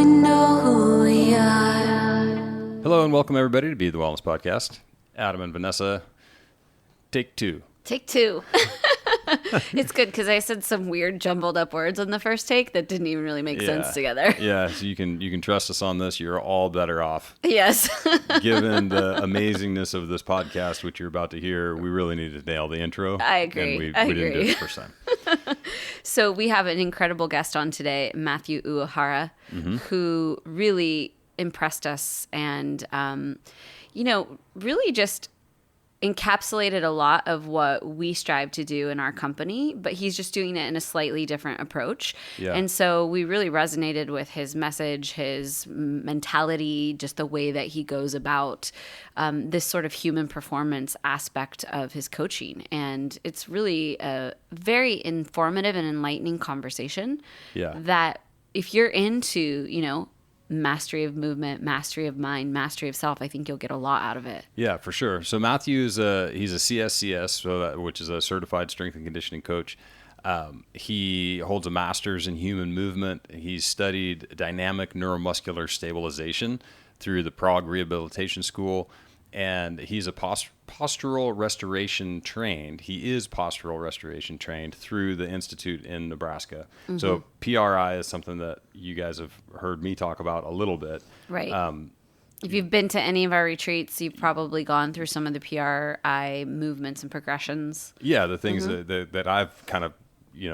know who we are. Hello and welcome everybody to Be the Wellness Podcast. Adam and Vanessa, take two. Take two. It's good because I said some weird jumbled up words on the first take that didn't even really make sense together. Yeah, so you can trust us on this. You're all better off. Yes. Given the amazingness of this podcast, which you're about to hear, we really need to nail the intro. I agree. And we didn't do it the first time. So we have an incredible guest on today, Matthew Uohara, who really impressed us and, really just encapsulated a lot of what we strive to do in our company, but he's just doing it in a slightly different approach. Yeah. And so we really resonated with his message, his mentality, just the way that he goes about this sort of human performance aspect of his coaching. And it's really a very informative and enlightening conversation that if you're into, mastery of movement, mastery of mind, mastery of self, I think you'll get a lot out of it. Yeah, for sure. So Matthew he's a CSCS, which is a certified strength and conditioning coach. He holds a master's in human movement. He's studied dynamic neuromuscular stabilization through the Prague Rehabilitation School, and he's a postural restoration trained. He is postural restoration trained through the Institute in Nebraska. Mm-hmm. So PRI is something that you guys have heard me talk about a little bit. Right. If you've been to any of our retreats, you've probably gone through some of the PRI movements and progressions. Yeah, the things that I've kind of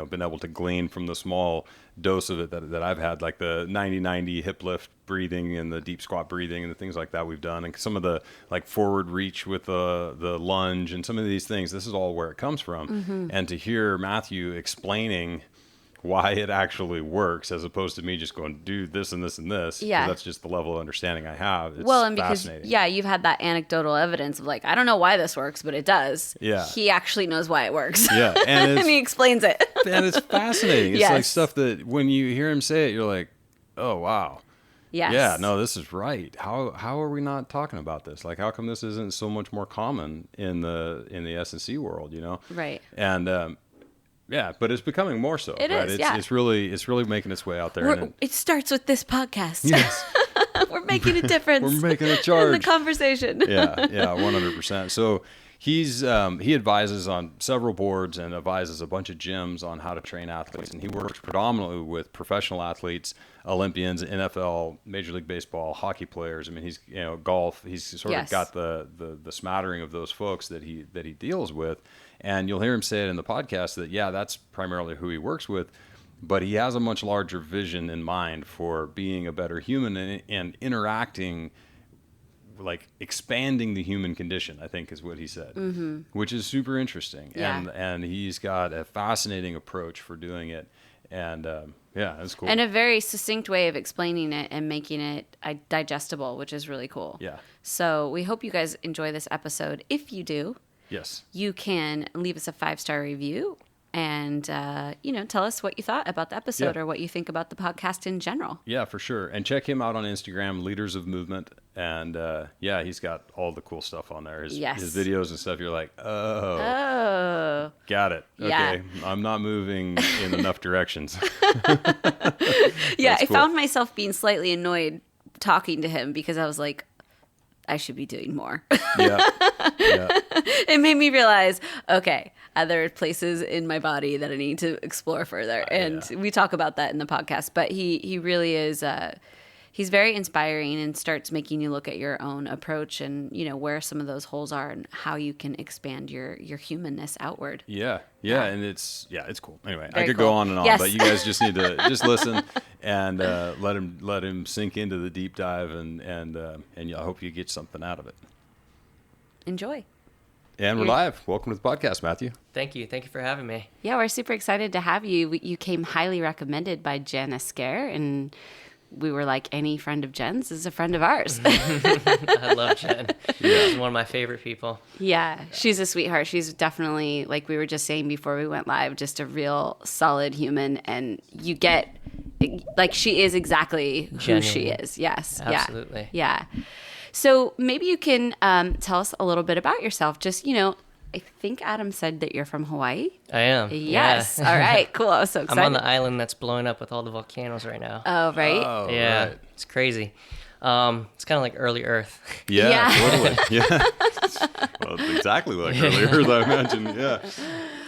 been able to glean from the small dose of it that I've had, like the 90-90 hip lift breathing and the deep squat breathing and the things like that we've done, and some of the like forward reach with the lunge and some of these things. This is all where it comes from. Mm-hmm. And to hear Matthew explaining why it actually works as opposed to me just going, do this and this and this. Yeah. That's just the level of understanding I have. It's fascinating. You've had that anecdotal evidence of like, I don't know why this works, but it does. Yeah. He actually knows why it works. Yeah. And he explains it. And it's fascinating. It's like stuff that when you hear him say it, you're like, oh, wow. Yes. Yeah, no, this is right. How are we not talking about this? Like, how come this isn't so much more common in the S&C world, Right. And, yeah, but it's becoming more so. It right? is, It's really making its way out there. It starts with this podcast. Yes. We're making a difference. We're making a charge. In the conversation. Yeah, 100%. So he advises on several boards and advises a bunch of gyms on how to train athletes. And he works predominantly with professional athletes, Olympians, NFL, Major League Baseball, hockey players. I mean, he's golf. He's sort of got the smattering of those folks that he deals with. And you'll hear him say it in the podcast that, that's primarily who he works with, but he has a much larger vision in mind for being a better human and interacting, like expanding the human condition, I think is what he said, which is super interesting. Yeah. And he's got a fascinating approach for doing it. And it's cool. And a very succinct way of explaining it and making it digestible, which is really cool. Yeah. So we hope you guys enjoy this episode. If you do, yes, you can leave us a 5-star review and, tell us what you thought about the episode or what you think about the podcast in general. Yeah, for sure. And check him out on Instagram, Leaders of Movement. And, he's got all the cool stuff on there. His videos and stuff, you're like, oh, got it. Okay, I'm not moving in enough directions. I found myself being slightly annoyed talking to him because I was like, I should be doing more. Yeah. It made me realize, okay, there are places in my body that I need to explore further. And we talk about that in the podcast. But he really is, he's very inspiring and starts making you look at your own approach and, where some of those holes are and how you can expand your humanness outward. Yeah. And it's cool. Anyway, I could go on and on, but you guys just need to just listen and let him sink into the deep dive and I hope you get something out of it. Enjoy. And we're live. Welcome to the podcast, Matthew. Thank you. Thank you for having me. Yeah, we're super excited to have you. You came highly recommended by Jen Scare, and we were like, any friend of Jen's is a friend of ours. I love Jen. She's one of my favorite people. Yeah, she's a sweetheart. She's definitely, like we were just saying before we went live, just a real solid human. And you get, like, she is exactly who she is. Yes. Absolutely. Yeah. So maybe you can tell us a little bit about yourself. Just, I think Adam said that you're from Hawaii. I am. Yes. Yeah. All right. Cool. I was so excited. I'm on the island that's blowing up with all the volcanoes right now. Oh, right. Oh, yeah, right. it's crazy. It's kind of like early Earth. Yeah, Yeah. totally. Yeah. Well, it's exactly like earlier, I imagine. Yeah.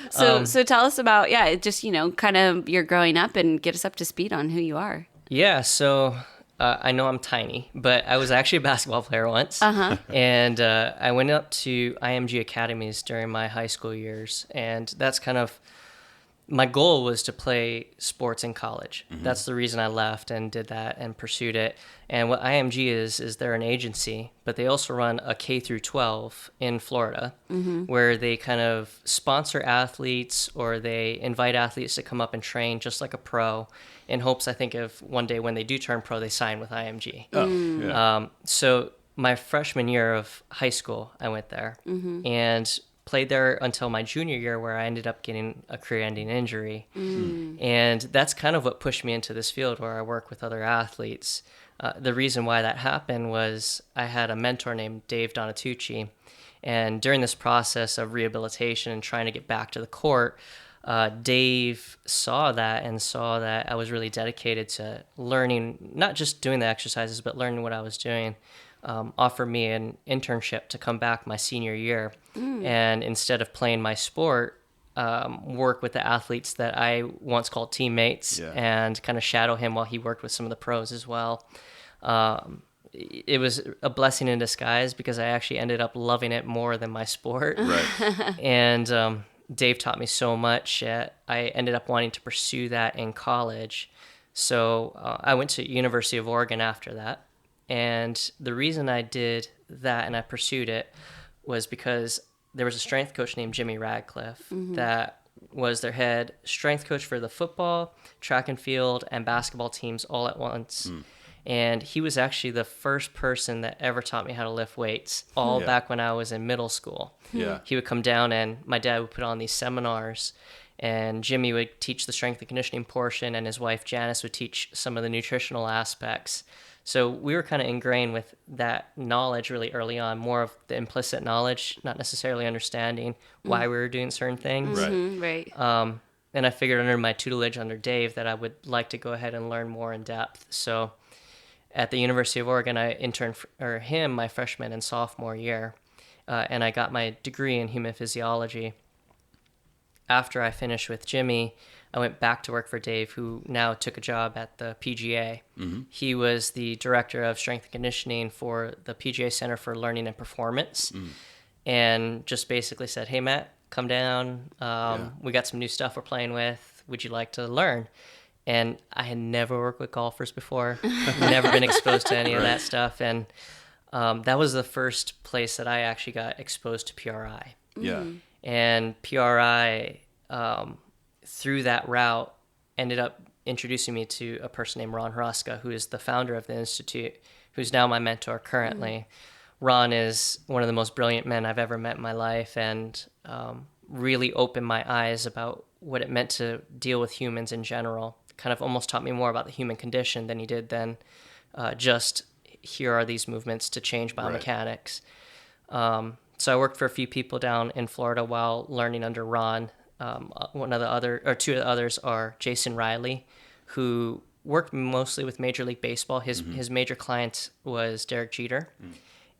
So tell us about, just, kind of your growing up and get us up to speed on who you are. Yeah, so I know I'm tiny, but I was actually a basketball player once. And I went up to IMG academies during my high school years. And that's kind of, my goal was to play sports in college. That's the reason I left and did that and pursued it. And what IMG is they're an agency, but they also run a K through 12 in Florida, where they kind of sponsor athletes or they invite athletes to come up and train just like a pro, in hopes, I think, of one day when they do turn pro, they sign with IMG. Oh, yeah. So my freshman year of high school, I went there and played there until my junior year, where I ended up getting a career-ending injury. And that's kind of what pushed me into this field where I work with other athletes. The reason why that happened was I had a mentor named Dave Donatucci. And during this process of rehabilitation and trying to get back to the court, Dave saw that I was really dedicated to learning, not just doing the exercises, but learning what I was doing. Offered me an internship to come back my senior year, and instead of playing my sport, work with the athletes that I once called teammates, and kind of shadow him while he worked with some of the pros as well. It was a blessing in disguise because I actually ended up loving it more than my sport. Right. And Dave taught me so much. I ended up wanting to pursue that in college. So I went to University of Oregon after that. And the reason I did that and I pursued it was because there was a strength coach named Jimmy Radcliffe that was their head strength coach for the football, track and field, and basketball teams all at once. And he was actually the first person that ever taught me how to lift weights, all back when I was in middle school. Yeah. He would come down and my dad would put on these seminars, and Jimmy would teach the strength and conditioning portion, and his wife Janice would teach some of the nutritional aspects. So we were kind of ingrained with that knowledge really early on, more of the implicit knowledge, not necessarily understanding why we were doing certain things. Right. Right. And I figured under my tutelage under Dave that I would like to go ahead and learn more in depth. So at the University of Oregon, I interned for him my freshman and sophomore year, and I got my degree in human physiology. After I finished with Jimmy, I went back to work for Dave, who now took a job at the PGA. He was the director of strength and conditioning for the PGA Center for Learning and Performance, and just basically said, "Hey, Matt, come down. We got some new stuff we're playing with. Would you like to learn?" And I had never worked with golfers before, never been exposed to any of that stuff. And that was the first place that I actually got exposed to PRI. Yeah. And PRI, through that route, ended up introducing me to a person named Ron Hruska, who is the founder of the Institute, who's now my mentor currently. Ron is one of the most brilliant men I've ever met in my life, and really opened my eyes about what it meant to deal with humans in general. Kind of almost taught me more about the human condition than he did then just here are these movements to change biomechanics. So I worked for a few people down in Florida while learning under Ron. Two of the others are Jason Riley, who worked mostly with Major League Baseball. His major client was Derek Jeter.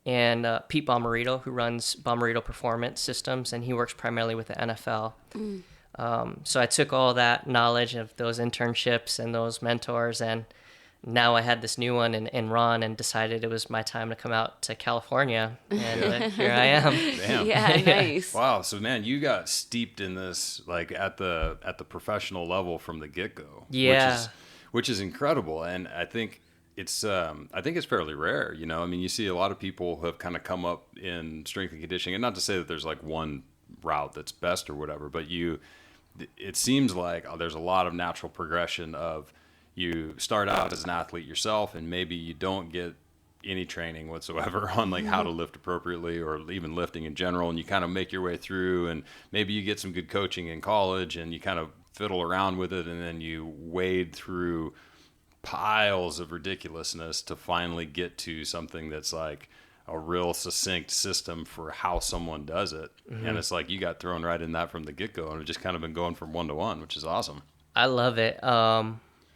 And Pete Bomarito, who runs Bomarito Performance Systems, and he works primarily with the NFL. So I took all that knowledge of those internships and those mentors, and now I had this new one in Ron, and decided it was my time to come out to California, and here I am. Damn. Yeah, nice. Wow. So man, you got steeped in this like at the professional level from the get-go. Yeah. Which is incredible, and I think it's fairly rare. You know, I mean, you see a lot of people who have kind of come up in strength and conditioning, and not to say that there's like one route that's best or whatever, but it seems like there's a lot of natural progression of you start out as an athlete yourself, and maybe you don't get any training whatsoever on like how to lift appropriately or even lifting in general, and you kind of make your way through, and maybe you get some good coaching in college and you kind of fiddle around with it, and then you wade through piles of ridiculousness to finally get to something that's like, a real succinct system for how someone does it. And it's like you got thrown right in that from the get-go, and it's just kind of been going from one to one, which is awesome. I love it.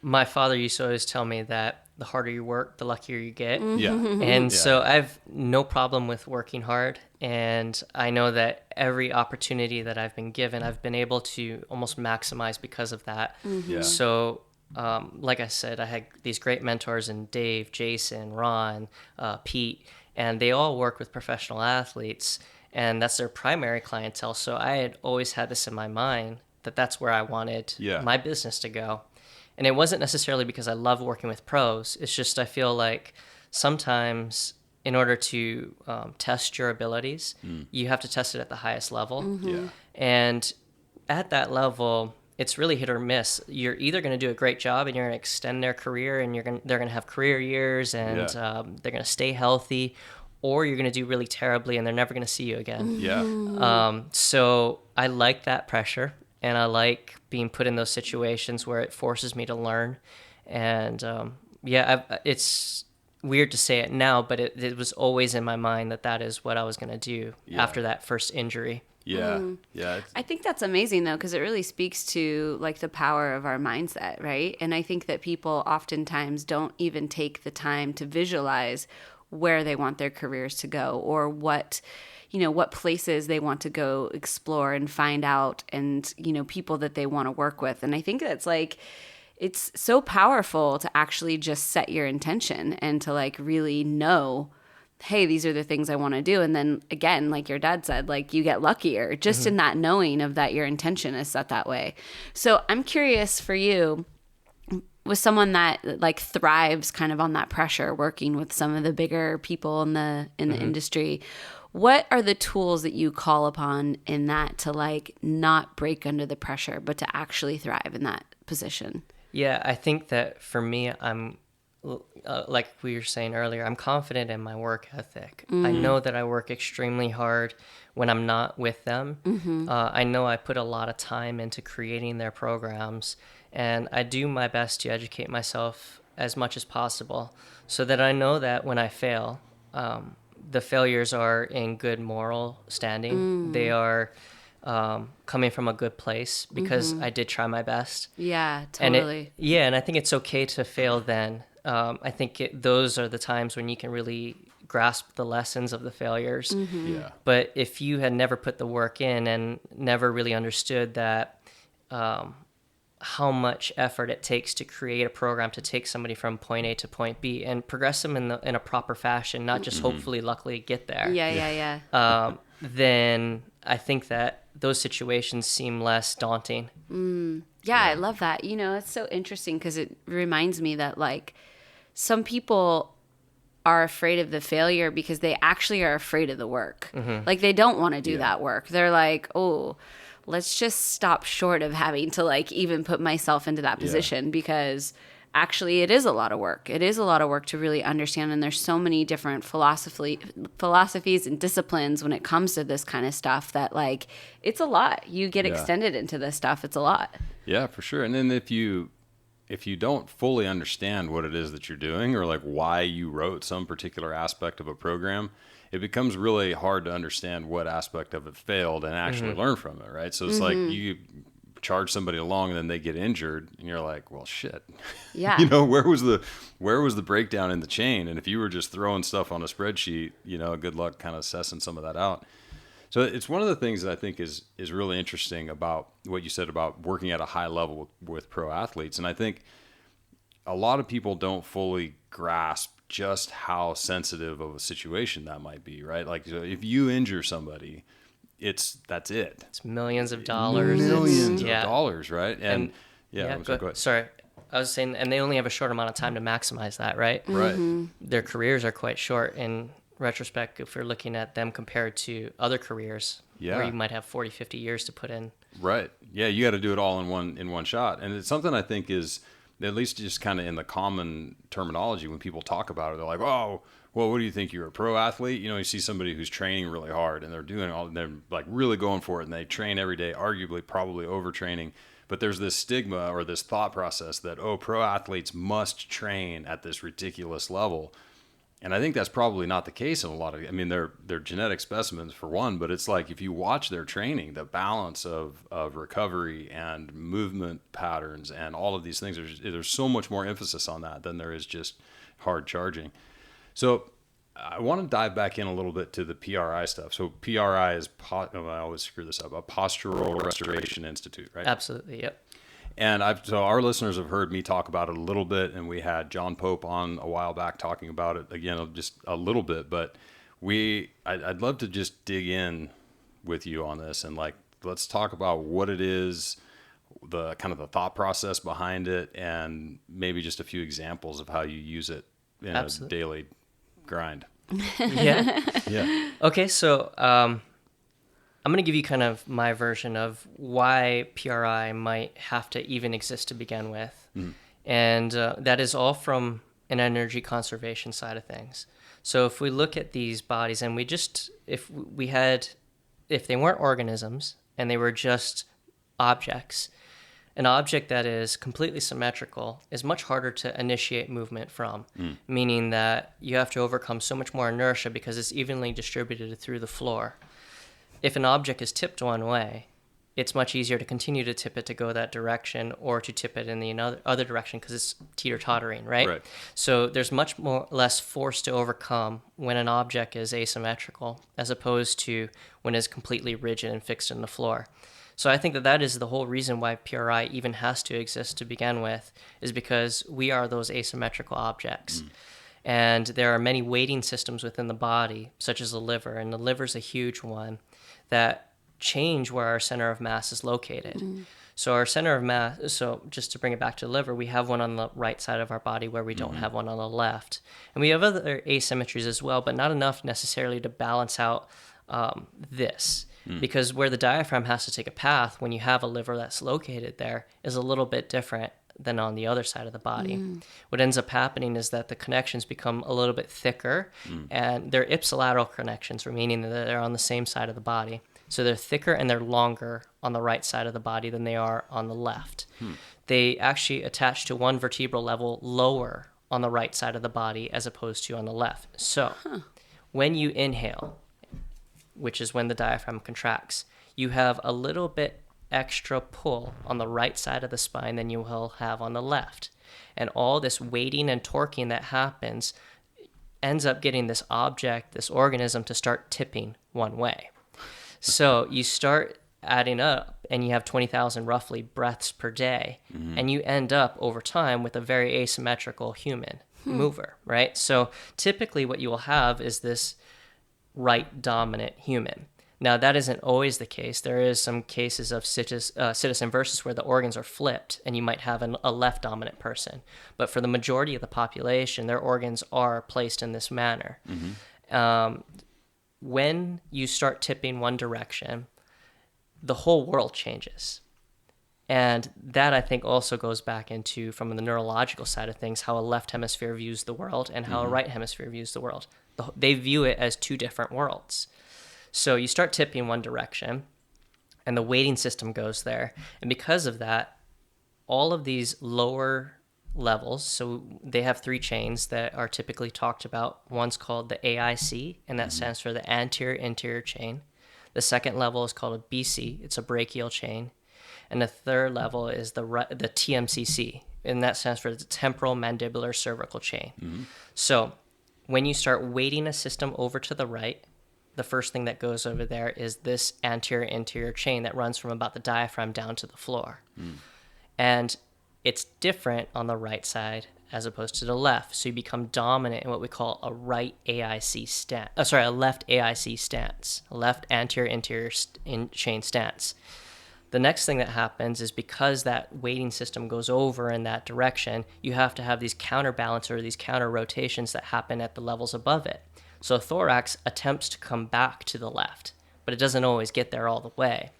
My father used to always tell me that the harder you work, the luckier you get. Yeah. And so I've no problem with working hard. And I know that every opportunity that I've been given, I've been able to almost maximize because of that. Yeah. So, like I said, I had these great mentors in Dave, Jason, Ron, Pete, and they all work with professional athletes, and that's their primary clientele. So I had always had this in my mind that that's where I wanted my business to go. And it wasn't necessarily because I love working with pros. It's just I feel like sometimes in order to test your abilities, you have to test it at the highest level. Yeah. And at that level, it's really hit or miss. You're either going to do a great job and you're going to extend their career and they're going to have career years and they're going to stay healthy, or you're going to do really terribly and they're never going to see you again. Yeah. So I like that pressure, and I like being put in those situations where it forces me to learn. And it's weird to say it now, but it was always in my mind that is what I was going to do after that first injury. Yeah. Yeah. I think that's amazing though, because it really speaks to like the power of our mindset, right? And I think that people oftentimes don't even take the time to visualize where they want their careers to go, or what places they want to go explore and find out, and, people that they want to work with. And I think that's like, it's so powerful to actually just set your intention and to like really know, hey, these are the things I want to do. And then again, like your dad said, like you get luckier just in that knowing of that your intention is set that way. So I'm curious for you, with someone that like thrives kind of on that pressure, working with some of the bigger people in the industry, what are the tools that you call upon in that to like not break under the pressure, but to actually thrive in that position? Yeah, I think that for me, I'm like we were saying earlier, I'm confident in my work ethic. I know that I work extremely hard when I'm not with them. I know I put a lot of time into creating their programs, and I do my best to educate myself as much as possible so that I know that when I fail, the failures are in good moral standing. They are coming from a good place because I did try my best. Yeah, totally. And I think it's okay to fail then. I think those are the times when you can really grasp the lessons of the failures. Yeah. But if you had never put the work in and never really understood that how much effort it takes to create a program to take somebody from point A to point B and progress them in a proper fashion, not just hopefully luckily get there. Yeah. Then I think that those situations seem less daunting. Yeah, I love that. It's so interesting because it reminds me that like some people are afraid of the failure because they actually are afraid of the work. Like they don't want to do that work. They're like, oh, let's just stop short of having to like even put myself into that position because actually it is a lot of work. It is a lot of work to really understand. And there's so many different philosophies and disciplines when it comes to this kind of stuff that like, it's a lot. You get extended into this stuff. It's a lot. Yeah, for sure. And then if you don't fully understand what it is that you're doing or like why you wrote some particular aspect of a program, it becomes really hard to understand what aspect of it failed and actually learn from it, right? So it's like you charge somebody along and then they get injured and you're like, well, shit. Yeah. Where was the breakdown in the chain? And if you were just throwing stuff on a spreadsheet, good luck kind of assessing some of that out. So it's one of the things that I think is really interesting about what you said about working at a high level with pro athletes. And I think a lot of people don't fully grasp just how sensitive of a situation that might be, right? Like if you injure somebody, that's it. It's millions of dollars. Millions of dollars, right? And go ahead. Sorry. I was saying, and they only have a short amount of time to maximize that, right? Right. Their careers are quite short in retrospect if we're looking at them compared to other careers where you might have 40, 50 years to put in. Right. Yeah, you got to do it all in one shot. And it's something I think is at least just kind of in the common terminology when people talk about it, they're like, oh, well, what do you think? You're a pro athlete? You see somebody who's training really hard and they're like really going for it and they train every day, arguably probably overtraining. But there's this stigma or this thought process that, pro athletes must train at this ridiculous level. And I think that's probably not the case in a lot of, I mean, they're genetic specimens for one, but it's like if you watch their training, the balance of recovery and movement patterns and all of these things, there's so much more emphasis on that than there is just hard charging. So I want to dive back in a little bit to the PRI stuff. So PRI is, I always screw this up, a Postural Restoration Institute, right? Absolutely, yep. And so our listeners have heard me talk about it a little bit, and we had John Pope on a while back talking about it again, just a little bit. But I'd love to just dig in with you on this and like let's talk about what it is, the kind of the thought process behind it, and maybe just a few examples of how you use it in a daily grind. Yeah. Okay, so I'm going to give you kind of my version of why PRI might have to even exist to begin with. And that is all from an energy conservation side of things. So if we look at these bodies and if they weren't organisms and they were just objects, an object that is completely symmetrical is much harder to initiate movement from, meaning that you have to overcome so much more inertia because it's evenly distributed through the floor. If an object is tipped one way, it's much easier to continue to tip it to go that direction or to tip it in the other direction because it's teeter-tottering, right? So there's much less force to overcome when an object is asymmetrical as opposed to when it's completely rigid and fixed in the floor. So I think that is the whole reason why PRI even has to exist to begin with, is because we are those asymmetrical objects. And there are many weighting systems within the body, such as the liver, and the liver is a huge one, that change where our center of mass is located. So our center of mass, so just to bring it back to the liver, we have one on the right side of our body where we don't have one on the left. And we have other asymmetries as well, but not enough necessarily to balance out this. Because where the diaphragm has to take a path when you have a liver that's located there is a little bit different than on the other side of the body. What ends up happening is that the connections become a little bit thicker, and they're ipsilateral connections, meaning that they're on the same side of the body. So they're thicker and they're longer on the right side of the body than they are on the left. They actually attach to one vertebral level lower on the right side of the body as opposed to on the left. So when you inhale, which is when the diaphragm contracts, you have a little bit extra pull on the right side of the spine than you will have on the left. And all this weighting and torquing that happens ends up getting this object, this organism, to start tipping one way. So you start adding up and you have 20,000 roughly breaths per day, and you end up over time with a very asymmetrical human mover, right? So typically what you will have is this right dominant human. Now, that isn't always the case. There is some cases of situs inversus where the organs are flipped and you might have a left dominant person. But for the majority of the population, their organs are placed in this manner. When you start tipping one direction, the whole world changes. And that, I think, also goes back into, from the neurological side of things, how a left hemisphere views the world and how a right hemisphere views the world. They view it as two different worlds. So you start tipping one direction, and the weighting system goes there. And because of that, all of these lower levels, so they have three chains that are typically talked about. One's called the AIC, and that stands for the anterior-interior chain. The second level is called a BC. It's a brachial chain. And the third level is the TMCC, and that stands for the temporal mandibular cervical chain. So when you start weighting a system over to the right, the first thing that goes over there is this anterior-interior chain that runs from about the diaphragm down to the floor. And it's different on the right side as opposed to the left. So you become dominant in what we call a left AIC stance, a left anterior-interior chain stance. The next thing that happens is because that weighting system goes over in that direction, you have to have these counterbalance or these counter rotations that happen at the levels above it. So thorax attempts to come back to the left, but it doesn't always get there all the way.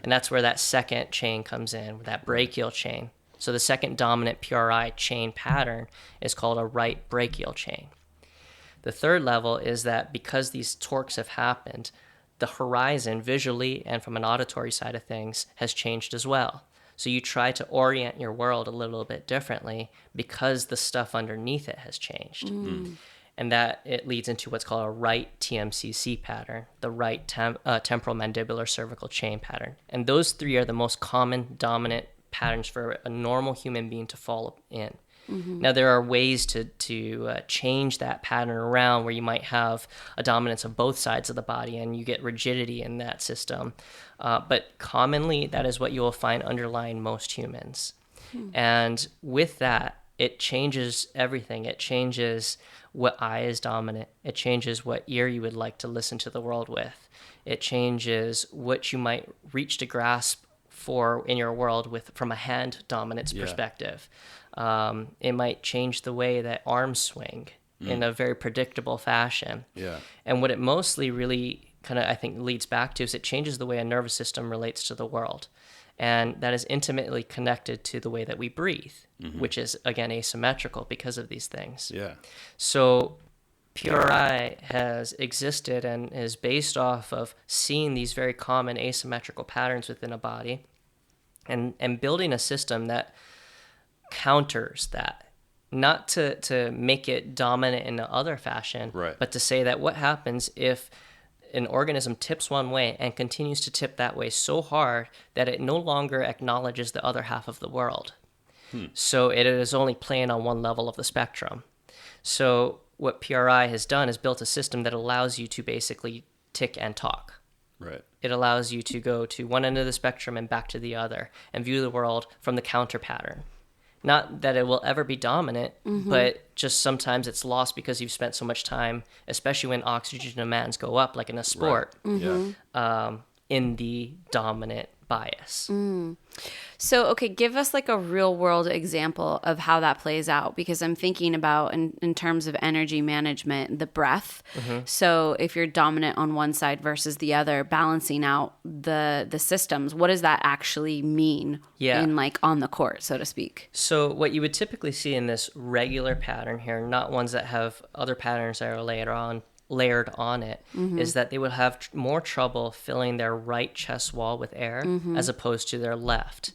And that's where that second chain comes in, that brachial chain. So the second dominant PRI chain pattern is called a right brachial chain. The third level is that because these torques have happened, the horizon visually and from an auditory side of things has changed as well. So you try to orient your world a little bit differently because the stuff underneath it has changed. and that it leads into what's called a right TMCC pattern, the right temporal mandibular cervical chain pattern. And those three are the most common dominant patterns for a normal human being to fall in. Now, there are ways to change that pattern around where you might have a dominance of both sides of the body and you get rigidity in that system. But commonly, that is what you will find underlying most humans. And with that, it changes everything. It changes what eye is dominant. It changes what ear you would like to listen to the world with. It changes what you might reach to grasp for in your world from a hand dominance perspective. It might change the way that arms swing in a very predictable fashion. And what it mostly really kind of, I think, leads back to is it changes the way a nervous system relates to the world. And that is intimately connected to the way that we breathe, which is, again, asymmetrical because of these things. So PRI has existed and is based off of seeing these very common asymmetrical patterns within a body and building a system that counters that, not to make it dominant in the other fashion, but to say that what happens if an organism tips one way and continues to tip that way so hard that it no longer acknowledges the other half of the world. So it is only playing on one level of the spectrum. So what PRI has done is built a system that allows you to basically tick and talk. It allows you to go to one end of the spectrum and back to the other and view the world from the counter pattern. Not that it will ever be dominant, but just sometimes it's lost because you've spent so much time, especially when oxygen demands go up, like in a sport, in the dominant bias. So, okay, give us like a real world example of how that plays out, because I'm thinking about in terms of energy management, the breath. So if you're dominant on one side versus the other, balancing out the systems, what does that actually mean in like on the court, so to speak? So what you would typically see in this regular pattern here, not ones that have other patterns that are layered on it, is that they would have more trouble filling their right chest wall with air as opposed to their left.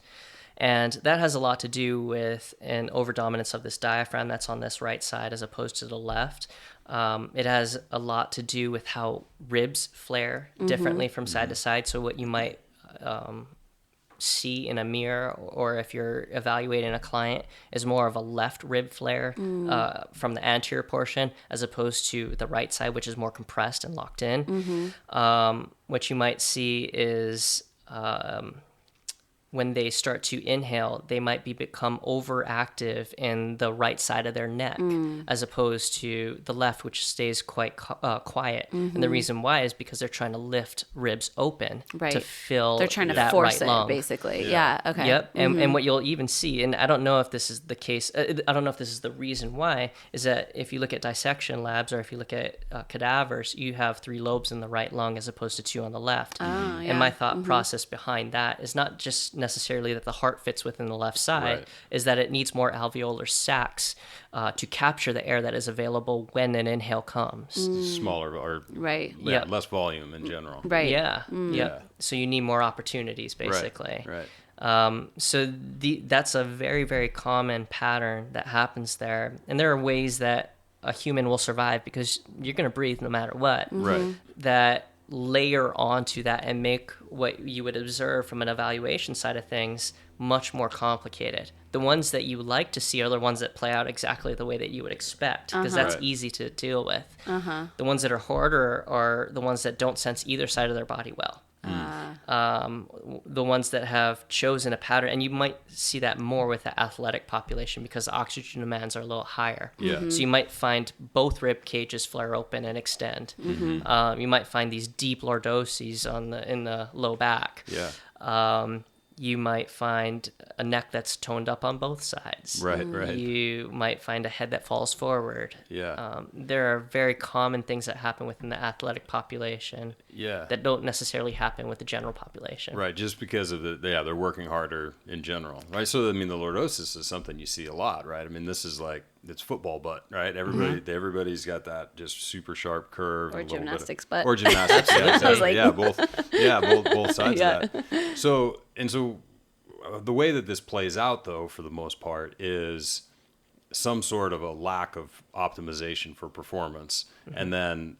And that has a lot to do with an overdominance of this diaphragm that's on this right side as opposed to the left. It has a lot to do with how ribs flare differently from side to side. So what you might see in a mirror, or if you're evaluating a client, is more of a left rib flare from the anterior portion as opposed to the right side, which is more compressed and locked in. What you might see is when they start to inhale, they might become overactive in the right side of their neck as opposed to the left, which stays quite quiet. And the reason why is because they're trying to lift ribs open to fill They're trying to that force right lung. it, basically. Okay. Yep. And what you'll even see, and I don't know if this is the case, I don't know if this is the reason why, is that if you look at dissection labs or if you look at cadavers, you have 3 lobes in the right lung as opposed to 2 on the left. And my thought process behind that is not just necessarily that the heart fits within the left side, is that it needs more alveolar sacs to capture the air that is available when an inhale comes. Smaller or less volume in general. So you need more opportunities, basically. So that's a very, very common pattern that happens there. And there are ways that a human will survive because you're going to breathe no matter what. That layer onto that and make what you would observe from an evaluation side of things much more complicated. The ones that you like to see are the ones that play out exactly the way that you would expect, because that's easy to deal with. The ones that are harder are the ones that don't sense either side of their body well. The ones that have chosen a pattern, and you might see that more with the athletic population because the oxygen demands are a little higher. So you might find both rib cages flare open and extend. You might find these deep lordoses in the low back. You might find a neck that's toned up on both sides. You might find a head that falls forward. There are very common things that happen within the athletic population that don't necessarily happen with the general population. Just because of they're working harder in general. So, I mean, the lordosis is something you see a lot, right? I mean, this is like, it's football butt, right? Everybody's got that just super sharp curve. Or gymnastics butt. Or gymnastics, exactly. Both sides of that. So the way that this plays out, though, for the most part, is some sort of a lack of optimization for performance. And then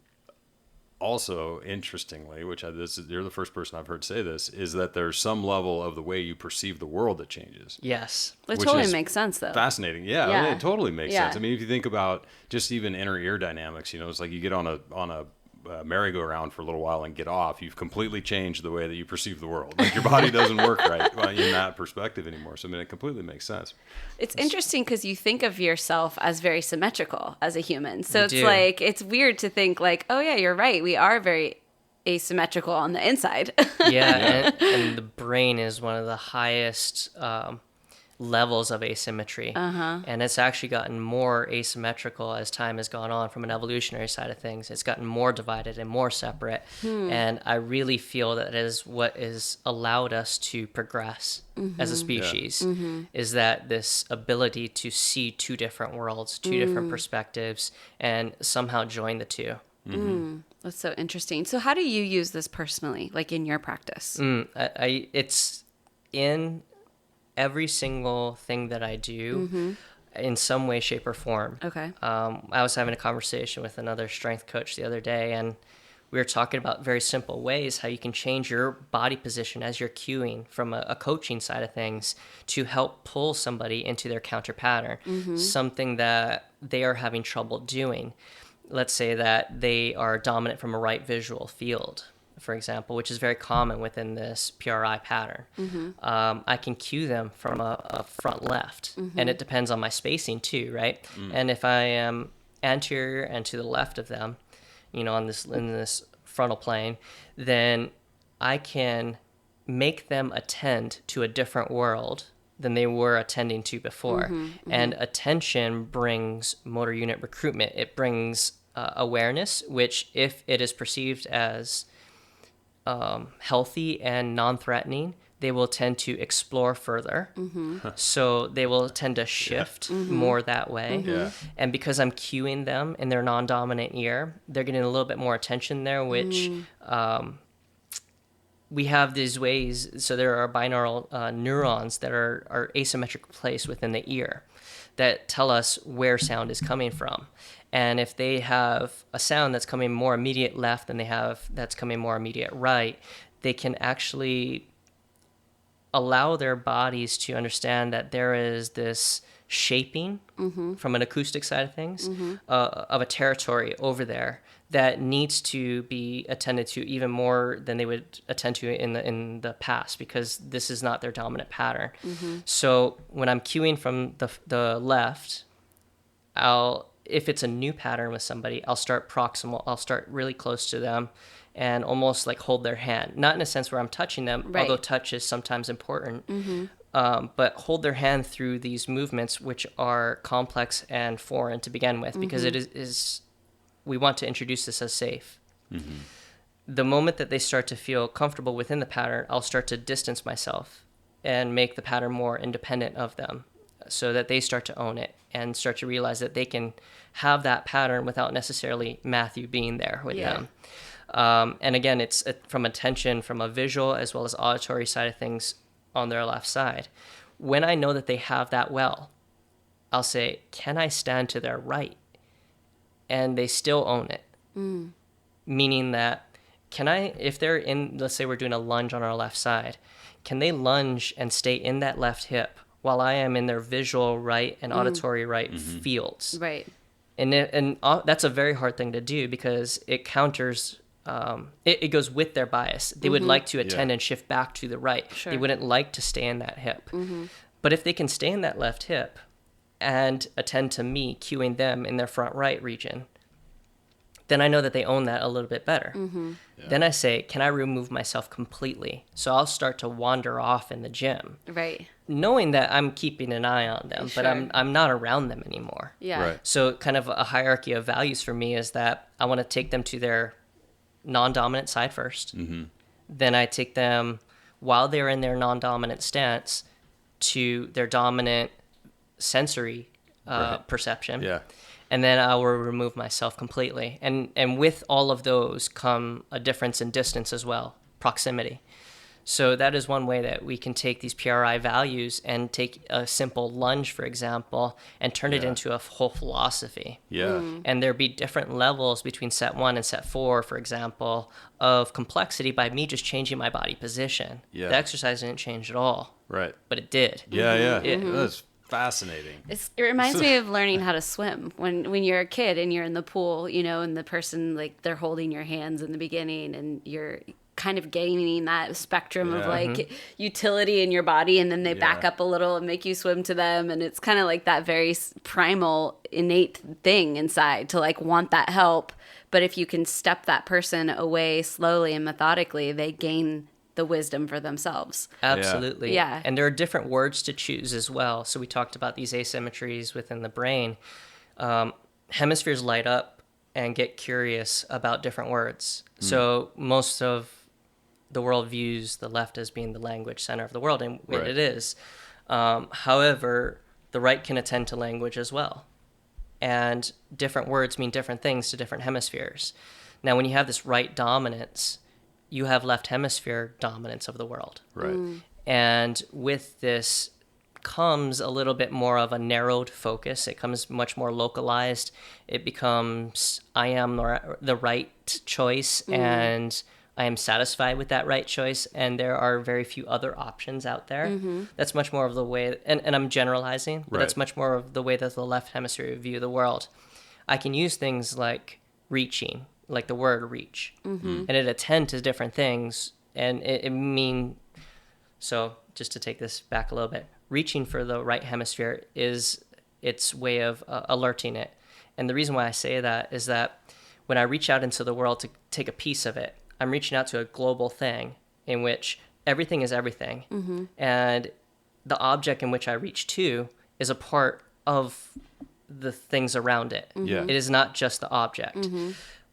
also, interestingly, you're the first person I've heard say this, is that there's some level of the way you perceive the world that changes. Yes. It Which totally is makes sense, though. Fascinating. Yeah, Yeah. it totally makes Yeah. sense. I mean, if you think about just even inner ear dynamics, it's like you get on a merry-go-round for a little while and get off, you've completely changed the way that you perceive the world. Like your body doesn't work right in that perspective anymore. So I mean, it completely makes sense. It's interesting because you think of yourself as very symmetrical as a human. So You it's do. like, it's weird to think like, oh yeah, you're right. We are very asymmetrical on the inside. Yeah, and the brain is one of the highest levels of asymmetry. And it's actually gotten more asymmetrical as time has gone on from an evolutionary side of things. It's gotten more divided and more separate. And I really feel that is what has allowed us to progress as a species, is that this ability to see two different worlds, two different perspectives, and somehow join the two. That's so interesting. So how do you use this personally, like in your practice? It's in every single thing that I do in some way, shape, or form. Okay. I was having a conversation with another strength coach the other day, and we were talking about very simple ways how you can change your body position as you're cueing from a coaching side of things to help pull somebody into their counter pattern, something that they are having trouble doing. Let's say that they are dominant from a right visual field, for example, which is very common within this PRI pattern. I can cue them from a front left, and it depends on my spacing too, right? And if I am anterior and to the left of them, in this frontal plane, then I can make them attend to a different world than they were attending to before. And attention brings motor unit recruitment. It brings awareness, which if it is perceived as healthy and non-threatening, they will tend to explore further. So they will tend to shift more that way. Yeah. And because I'm cueing them in their non-dominant ear, they're getting a little bit more attention there, which we have these ways. So there are binaural neurons that are asymmetric placed within the ear that tell us where sound is coming from. And if they have a sound that's coming more immediate left than they have that's coming more immediate right, they can actually allow their bodies to understand that there is this shaping from an acoustic side of things of a territory over there that needs to be attended to even more than they would attend to in the past, because this is not their dominant pattern. So when I'm cueing from the left, if it's a new pattern with somebody, I'll start proximal. I'll start really close to them and almost like hold their hand. Not in a sense where I'm touching them, Right. although touch is sometimes important, but hold their hand through these movements, which are complex and foreign to begin with, because it is we want to introduce this as safe. The moment that they start to feel comfortable within the pattern, I'll start to distance myself and make the pattern more independent of them, so that they start to own it and start to realize that they can have that pattern without necessarily Matthew being there with them. And again, it's from attention, from a visual as well as auditory side of things on their left side. When I know that they have that well, I'll say, can I stand to their right? And they still own it. Meaning that, if they're in, let's say we're doing a lunge on our left side, can they lunge and stay in that left hip while I am in their visual right and auditory right fields? Right. And that's a very hard thing to do, because it counters, it goes with their bias. They would like to attend and shift back to the right. Sure. They wouldn't like to stay in that hip. But if they can stay in that left hip and attend to me cueing them in their front right region, then I know that they own that a little bit better. Then I say, can I remove myself completely? So I'll start to wander off in the gym, Right. knowing that I'm keeping an eye on them, but Sure. I'm not around them anymore. Yeah. Right. So kind of a hierarchy of values for me is that I want to take them to their non-dominant side first. Then I take them, while they're in their non-dominant stance, to their dominant sensory perception. Yeah. And then I will remove myself completely. And with all of those come a difference in distance as well, proximity. So that is one way that we can take these PRI values and take a simple lunge, for example, and turn it into a whole philosophy. Yeah. And there'd be different levels between set 1 and set 4, for example, of complexity by me just changing my body position. Yeah. The exercise didn't change at all, Right. but it did. Yeah. Mm-hmm. That's fascinating. It reminds me of learning how to swim when you're a kid and you're in the pool, you know, and the person, like, they're holding your hands in the beginning and you're kind of gaining that spectrum of like utility in your body, and then they back up a little and make you swim to them, and it's kind of like that very primal innate thing inside to like want that help. But if you can step that person away slowly and methodically, they gain the wisdom for themselves. Absolutely. Yeah. And there are different words to choose as well. So we talked about these asymmetries within the brain. Hemispheres light up and get curious about different words. So most of the world views the left as being the language center of the world, and it is. However, the right can attend to language as well. And different words mean different things to different hemispheres. Now, when you have this right dominance, you have left hemisphere dominance of the world. Right. And with this comes a little bit more of a narrowed focus. It comes much more localized. It becomes, I am the right choice, and I am satisfied with that right choice, and there are very few other options out there. That's much more of the way, and I'm generalizing, but that's much more of the way that the left hemisphere view the world. I can use things like reaching, like the word reach, and it attend to different things, and it mean, so just to take this back a little bit, reaching for the right hemisphere is its way of alerting it. And the reason why I say that is that when I reach out into the world to take a piece of it, I'm reaching out to a global thing in which everything is everything. And the object in which I reach to is a part of the things around it. Yeah. It is not just the object.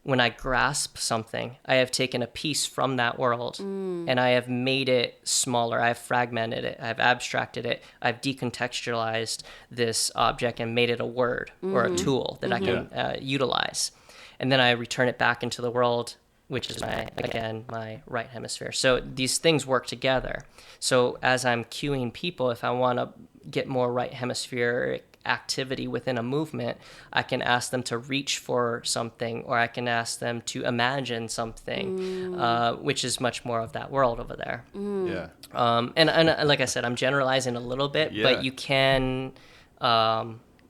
When I grasp something, I have taken a piece from that world and I have made it smaller. I've fragmented it. I've abstracted it. I've decontextualized this object and made it a word or a tool that I can utilize. And then I return it back into the world, which is my right hemisphere. So these things work together. So as I'm cueing people, if I want to get more right hemispheric activity within a movement, I can ask them to reach for something, or I can ask them to imagine something, which is much more of that world over there. Yeah. And like I said, I'm generalizing a little bit, but you can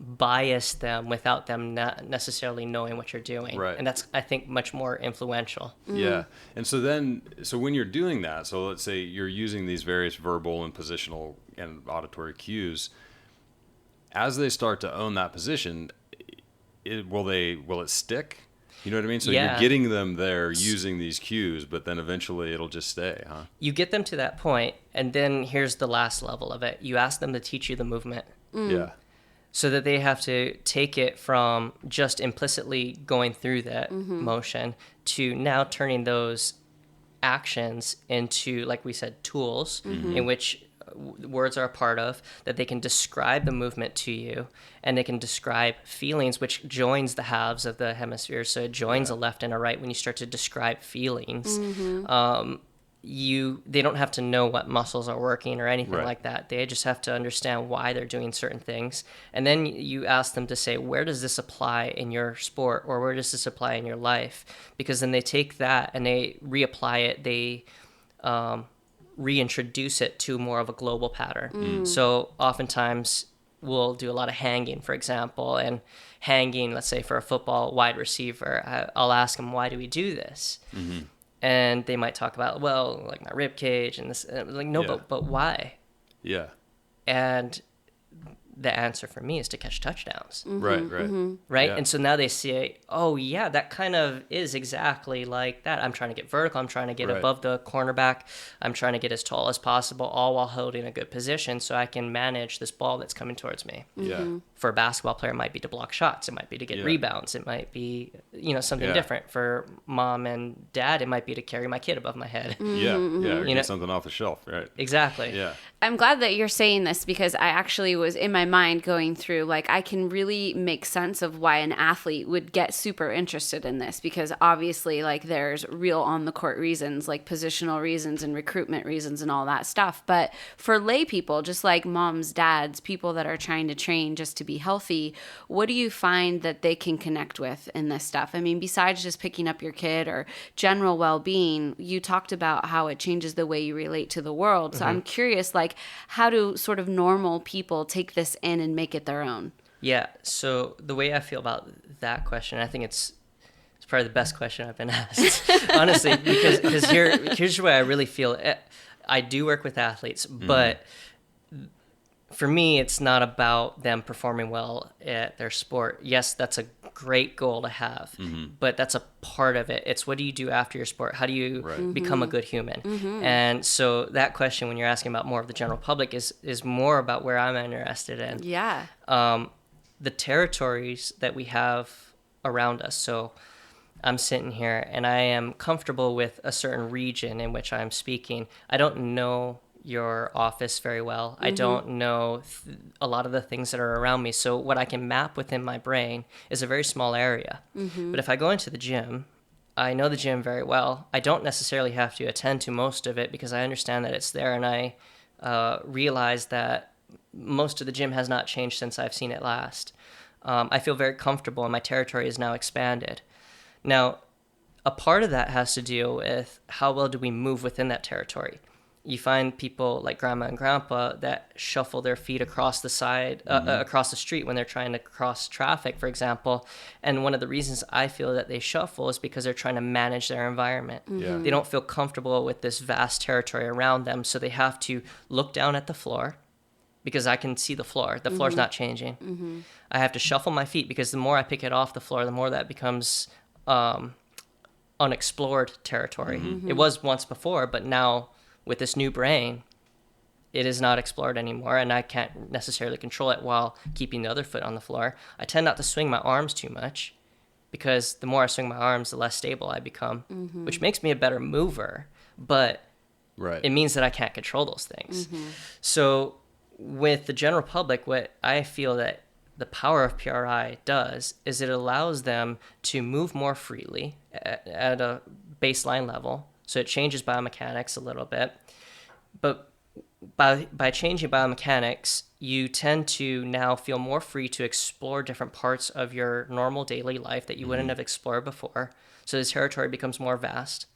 bias them without them not necessarily knowing what you're doing. Right. And that's, I think, much more influential. Yeah. And so when you're doing that, so let's say you're using these various verbal and positional and auditory cues, as they start to own that position, will it stick? You know what I mean? So you're getting them there using these cues, but then eventually it'll just stay, huh? You get them to that point, and then here's the last level of it. You ask them to teach you the movement. Yeah. So that they have to take it from just implicitly going through that motion to now turning those actions into, like we said, tools in which words are a part of, that they can describe the movement to you, and they can describe feelings, which joins the halves of the hemisphere. So it joins a left and a right when you start to describe feelings. They don't have to know what muscles are working or anything like that. They just have to understand why they're doing certain things. And then you ask them to say, where does this apply in your sport, or where does this apply in your life? Because then they take that and they reapply it. They reintroduce it to more of a global pattern. So oftentimes we'll do a lot of hanging, for example, and hanging, let's say for a football wide receiver, I'll ask them, why do we do this? And they might talk about, well, like my rib cage and this, and like, no, but why? Yeah. And the answer for me is to catch touchdowns. Right. Yeah. And so now they say, oh yeah, that kind of is exactly like that. I'm trying to get vertical. I'm trying to get above the cornerback. I'm trying to get as tall as possible, all while holding a good position so I can manage this ball that's coming towards me. Yeah. For a basketball player, it might be to block shots. It might be to get rebounds. It might be, something different. For mom and dad, it might be to carry my kid above my head. Or get something off the shelf, right? Exactly. Yeah. I'm glad that you're saying this, because I actually was in my my mind going through, like, I can really make sense of why an athlete would get super interested in this, because obviously, like, there's real on the court reasons, like positional reasons and recruitment reasons and all that stuff. But for lay people, just like moms, dads, people that are trying to train just to be healthy, what do you find that they can connect with in this stuff? I mean, besides just picking up your kid or general well-being, you talked about how it changes the way you relate to the world. So I'm curious, like, how do sort of normal people take this in and make it their own? Yeah. So the way I feel about that question, I think it's probably the best question I've been asked, honestly, because here's where I really feel it. I do work with athletes, but for me, it's not about them performing well at their sport. Yes, that's a great goal to have, but that's a part of it. It's what do you do after your sport? How do you become a good human? And so that question, when you're asking about more of the general public, is more about where I'm interested in. Yeah. The territories that we have around us. So I'm sitting here and I am comfortable with a certain region in which I'm speaking. I don't know your office very well. I don't know a lot of the things that are around me. So what I can map within my brain is a very small area. But if I go into the gym, I know the gym very well. I don't necessarily have to attend to most of it because I understand that it's there, and I realize that most of the gym has not changed since I've seen it last. I feel very comfortable and my territory is now expanded. Now, a part of that has to do with how well do we move within that territory. You find people like grandma and grandpa that shuffle their feet across the side, across the street when they're trying to cross traffic, for example. And one of the reasons I feel that they shuffle is because they're trying to manage their environment. They don't feel comfortable with this vast territory around them, so they have to look down at the floor because I can see the floor. The floor's not changing. I have to shuffle my feet because the more I pick it off the floor, the more that becomes unexplored territory. It was once before, but now with this new brain, it is not explored anymore, and I can't necessarily control it while keeping the other foot on the floor. I tend not to swing my arms too much because the more I swing my arms, the less stable I become, which makes me a better mover, but it means that I can't control those things. So with the general public, what I feel that the power of PRI does is it allows them to move more freely at a baseline level. So it changes biomechanics a little bit. But by changing biomechanics, you tend to now feel more free to explore different parts of your normal daily life that you wouldn't have explored before. So the territory becomes more vast.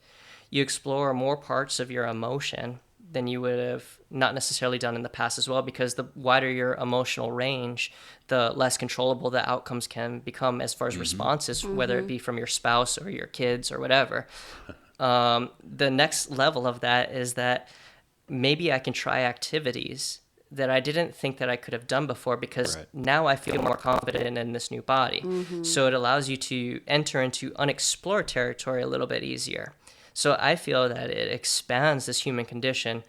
You explore more parts of your emotion than you would have not necessarily done in the past as well, because the wider your emotional range, the less controllable the outcomes can become as far as responses, whether it be from your spouse or your kids or whatever. The next level of that is that maybe I can try activities that I didn't think that I could have done before because now I feel more confident in this new body. So it allows you to enter into unexplored territory a little bit easier. So I feel that it expands this human condition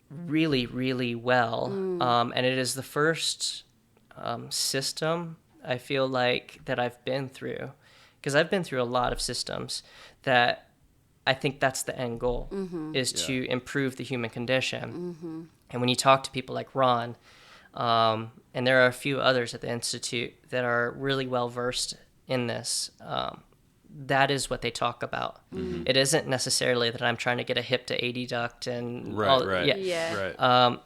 really, really well. And it is the first system I feel like that I've been through, because I've been through a lot of systems that I think that's the end goal, is to improve the human condition. And when you talk to people like Ron, and there are a few others at the Institute that are really well versed in this, that is what they talk about. It isn't necessarily that I'm trying to get a hip to adduct and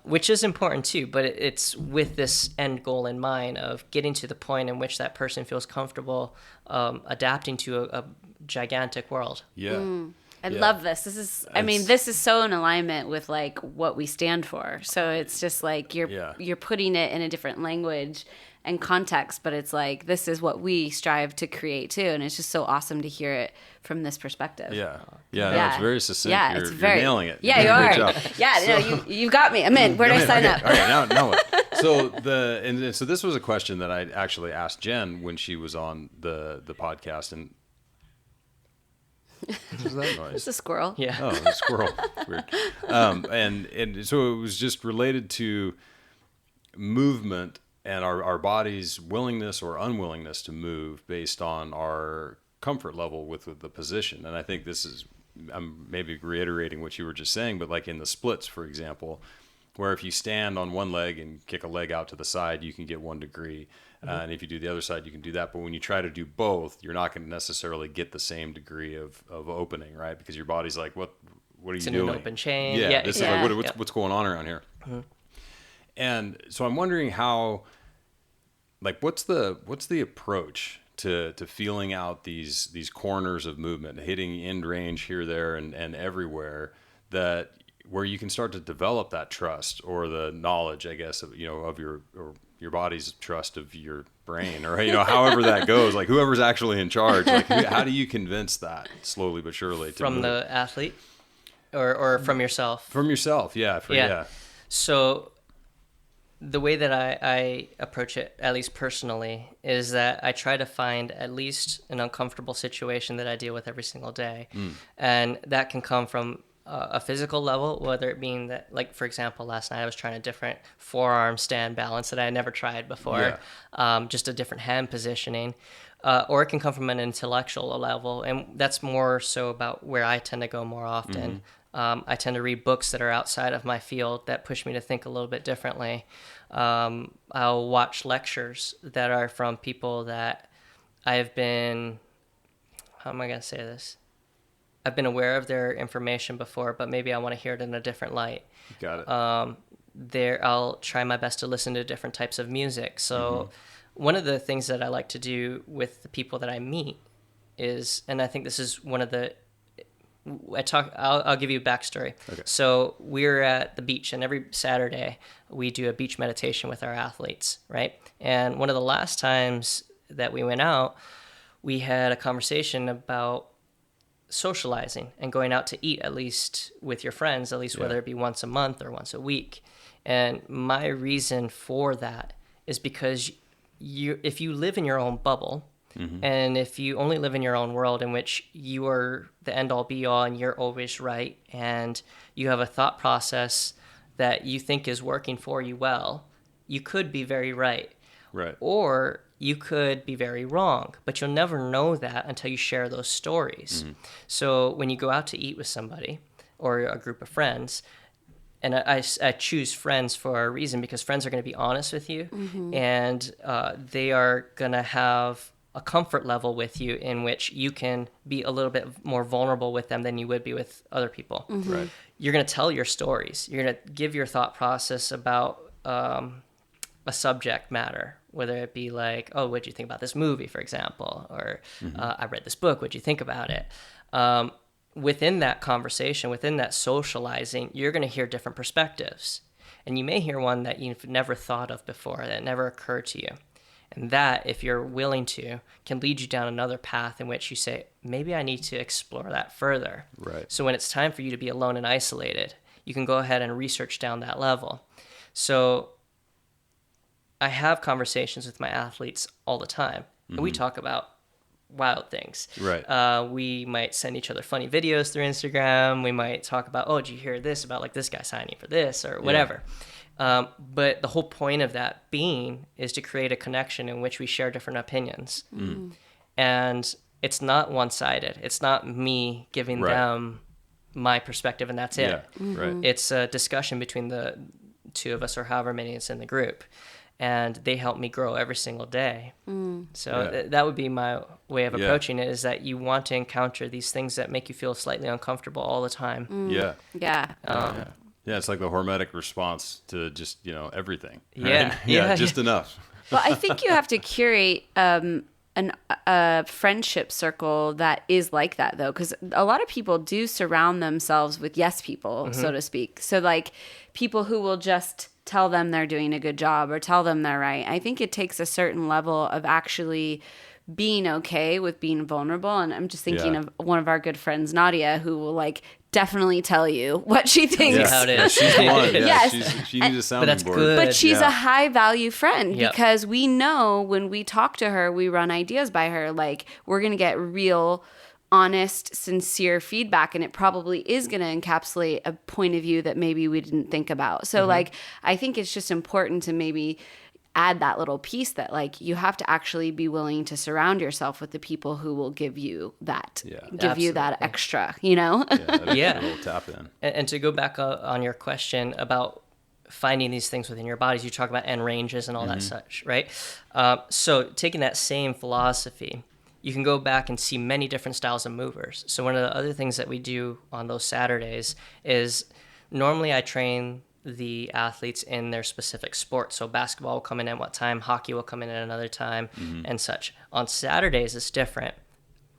which is important too, but it's with this end goal in mind of getting to the point in which that person feels comfortable adapting to a gigantic world. I love this. This is, I mean, this is so in alignment with like what we stand for. So it's just like you're putting it in a different language and context, but it's like this is what we strive to create too, and it's just so awesome to hear it from this perspective. No, it's very succinct. Yeah, you're nailing it. Yeah, you are. Yeah, you got me. I'm in. Where do I sign up? All right, now what? So this was a question that I actually asked Jen when she was on the podcast, and what was that noise? It's a squirrel. Oh, a squirrel. Weird. And so it was just related to movement and our body's willingness or unwillingness to move based on our comfort level with the position. And I think this is, I'm maybe reiterating what you were just saying, but like in the splits, for example, where if you stand on one leg and kick a leg out to the side, you can get 1 degree. And if you do the other side, you can do that. But when you try to do both, you're not going to necessarily get the same degree of opening, right? Because your body's like, what are you doing? It's an open chain. Yeah, this is like, what's going on around here? Mm-hmm. And so I'm wondering how, like, what's the approach to feeling out these corners of movement, hitting end range here, there, and everywhere, that where you can start to develop that trust or the knowledge, I guess, of your body's trust of your brain, or however that goes, like whoever's actually in charge, like how do you convince that slowly but surely from the athlete or from yourself? From yourself, yeah. So the way that I approach it, at least personally, is that I try to find at least an uncomfortable situation that I deal with every single day. And that can come from a physical level, whether it being that, like, for example, last night I was trying a different forearm stand balance that I had never tried before, just a different hand positioning, or it can come from an intellectual level, and that's more so about where I tend to go more often. I tend to read books that are outside of my field that push me to think a little bit differently. I'll watch lectures that are from people that I've been, how am I going to say this? I've been aware of their information before, but maybe I want to hear it in a different light. Got it. I'll try my best to listen to different types of music. So one of the things that I like to do with the people that I meet is, and I think this is one of the, I'll give you a backstory. Okay. So we're at the beach, and every Saturday we do a beach meditation with our athletes, right? And one of the last times that we went out, we had a conversation about socializing and going out to eat, at least with your friends, at least whether it be once a month or once a week. And my reason for that is because if you live in your own bubble, and if you only live in your own world in which you are the end all be all and you're always right, and you have a thought process that you think is working for you well, you could be very right. Right. Or you could be very wrong, but you'll never know that until you share those stories. So when you go out to eat with somebody or a group of friends, and I choose friends for a reason, because friends are going to be honest with you, and they are going to have a comfort level with you in which you can be a little bit more vulnerable with them than you would be with other people. Right. You're going to tell your stories. You're going to give your thought process about a subject matter, whether it be like, oh, what'd you think about this movie, for example, or I read this book, what'd you think about it? Within that conversation, within that socializing, you're going to hear different perspectives. And you may hear one that you've never thought of before, that never occurred to you. And that, if you're willing to, can lead you down another path in which you say, maybe I need to explore that further. Right. So when it's time for you to be alone and isolated, you can go ahead and research down that level. So I have conversations with my athletes all the time, and we talk about wild things. Right. We might send each other funny videos through Instagram. We might talk about, oh, did you hear this about like this guy signing for this or whatever. But the whole point of that being is to create a connection in which we share different opinions. And it's not one-sided. It's not me giving them my perspective and that's it. Right. It's a discussion between the two of us or however many is in the group. And they help me grow every single day. So that would be my way of approaching it, is that you want to encounter these things that make you feel slightly uncomfortable all the time. Yeah, it's like the hormetic response to just, everything. Right? Just enough. Well, I think you have to curate a friendship circle that is like that, though, because a lot of people do surround themselves with yes people, so to speak. So like people who will just tell them they're doing a good job or tell them they're right. I think it takes a certain level of actually being okay with being vulnerable. And I'm just thinking of one of our good friends, Nadia, who will like definitely tell you what she thinks. Yeah, how it is. She's the one. Yes. She needs a sounding board. Good. But she's a high value friend because we know when we talk to her, we run ideas by her. Like we're going to get real, honest, sincere feedback, and it probably is going to encapsulate a point of view that maybe we didn't think about. So like, I think it's just important to maybe add that little piece that like you have to actually be willing to surround yourself with the people who will give you that, you that extra, A little tap in. And to go back on your question about finding these things within your bodies. You talk about end ranges and all that such, right? So taking that same philosophy, you can go back and see many different styles of movers. So one of the other things that we do on those Saturdays is normally I train the athletes in their specific sport. So basketball will come in at one time, hockey will come in at another time, and such. On Saturdays, it's different.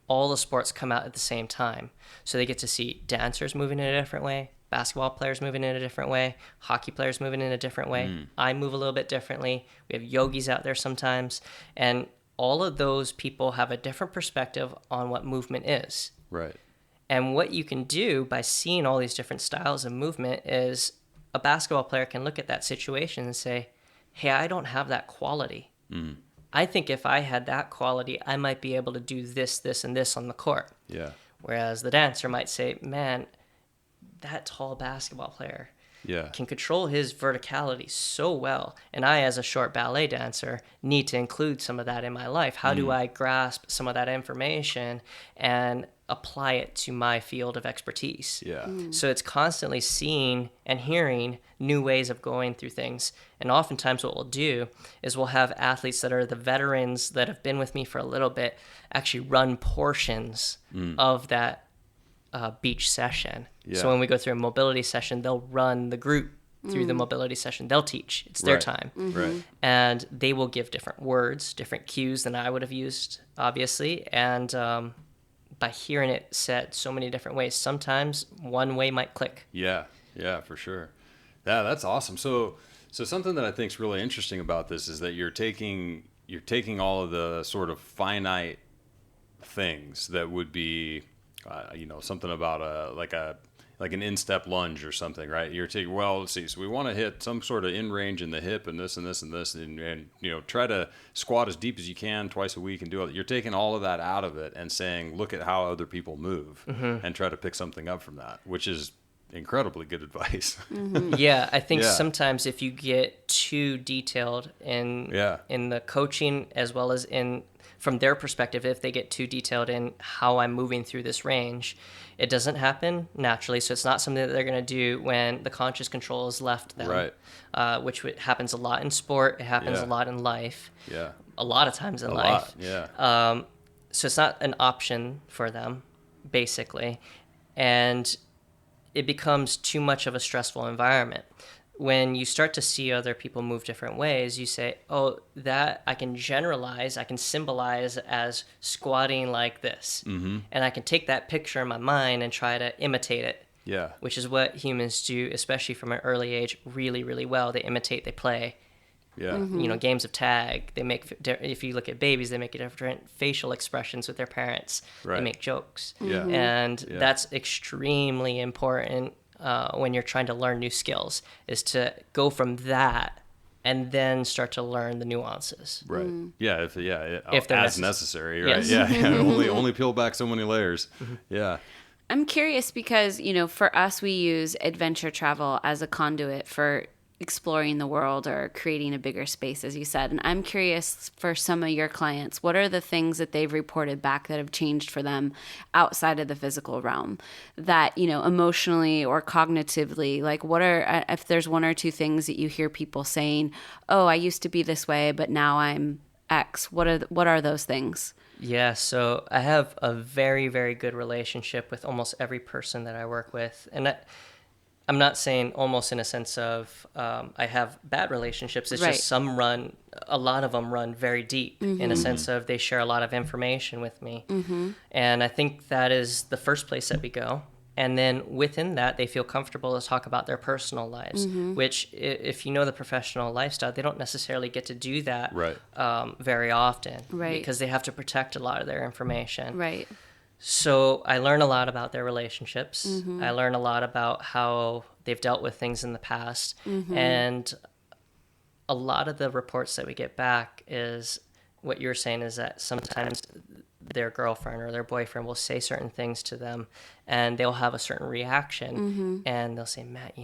All the sports come out at the same time. So they get to see dancers moving in a different way, basketball players moving in a different way, hockey players moving in a different way. I move a little bit differently. We have yogis out there sometimes. And all of those people have a different perspective on what movement is. Right. And what you can do by seeing all these different styles of movement is a basketball player can look at that situation and say, hey, I don't have that quality. I think if I had that quality, I might be able to do this, this, and this on the court. Yeah. Whereas the dancer might say, man, that tall basketball player can control his verticality so well. And I, as a short ballet dancer, need to include some of that in my life. How do I grasp some of that information and apply it to my field of expertise? Yeah. So it's constantly seeing and hearing new ways of going through things. And oftentimes what we'll do is we'll have athletes that are the veterans that have been with me for a little bit actually run portions of that beach session. Yeah. So when we go through a mobility session, they'll run the group through the mobility session. They'll teach. It's their time. Right. And they will give different words, different cues than I would have used, obviously. And by hearing it said so many different ways, sometimes one way might click. Yeah, for sure. Yeah, that's awesome. So something that I think is really interesting about this is that you're taking all of the sort of finite things that would be, something about like an instep lunge or something, right? You're taking, well, let's see, so we want to hit some sort of in range in the hip and this and this and this, and try to squat as deep as you can twice a week and do it. You're taking all of that out of it and saying, look at how other people move and try to pick something up from that, which is incredibly good advice. Yeah, I think sometimes if you get too detailed in the coaching as well as from their perspective, if they get too detailed in how I'm moving through this range, it doesn't happen naturally. So it's not something that they're going to do when the conscious control is left them, right? Which happens a lot in sport. It happens a lot in life. Yeah. A lot of times in life. Yeah. So it's not an option for them, basically. And it becomes too much of a stressful environment. When you start to see other people move different ways, you say, oh, that I can generalize, I can symbolize as squatting like this. And I can take that picture in my mind and try to imitate it. Yeah. Which is what humans do, especially from an early age, really, really well. They imitate, they play. Yeah. Games of tag. They make, if you look at babies, they make different facial expressions with their parents. Right. They make jokes. Yeah. And that's extremely important when you're trying to learn new skills, is to go from that and then start to learn the nuances. Right. Yeah. If they're as necessary. Right. Yes. Yeah. Only peel back so many layers. Yeah. I'm curious because, for us, we use adventure travel as a conduit for exploring the world or creating a bigger space, as you said. And I'm curious, for some of your clients, what are the things that they've reported back that have changed for them outside of the physical realm that, emotionally or cognitively, like if there's one or two things that you hear people saying, oh, I used to be this way, but now I'm X. What are those things? Yeah, so I have a very, very good relationship with almost every person that I work with. And I'm not saying almost in a sense of I have bad relationships. It's just a lot of them run very deep in a sense of they share a lot of information with me. And I think that is the first place that we go. And then within that, they feel comfortable to talk about their personal lives, which if you know the professional lifestyle, they don't necessarily get to do that very often because they have to protect a lot of their information. Right. So I learn a lot about their relationships. I learn a lot about how they've dealt with things in the past. And a lot of the reports that we get back is what you're saying, is that sometimes their girlfriend or their boyfriend will say certain things to them and they'll have a certain reaction. And they'll say, Matt,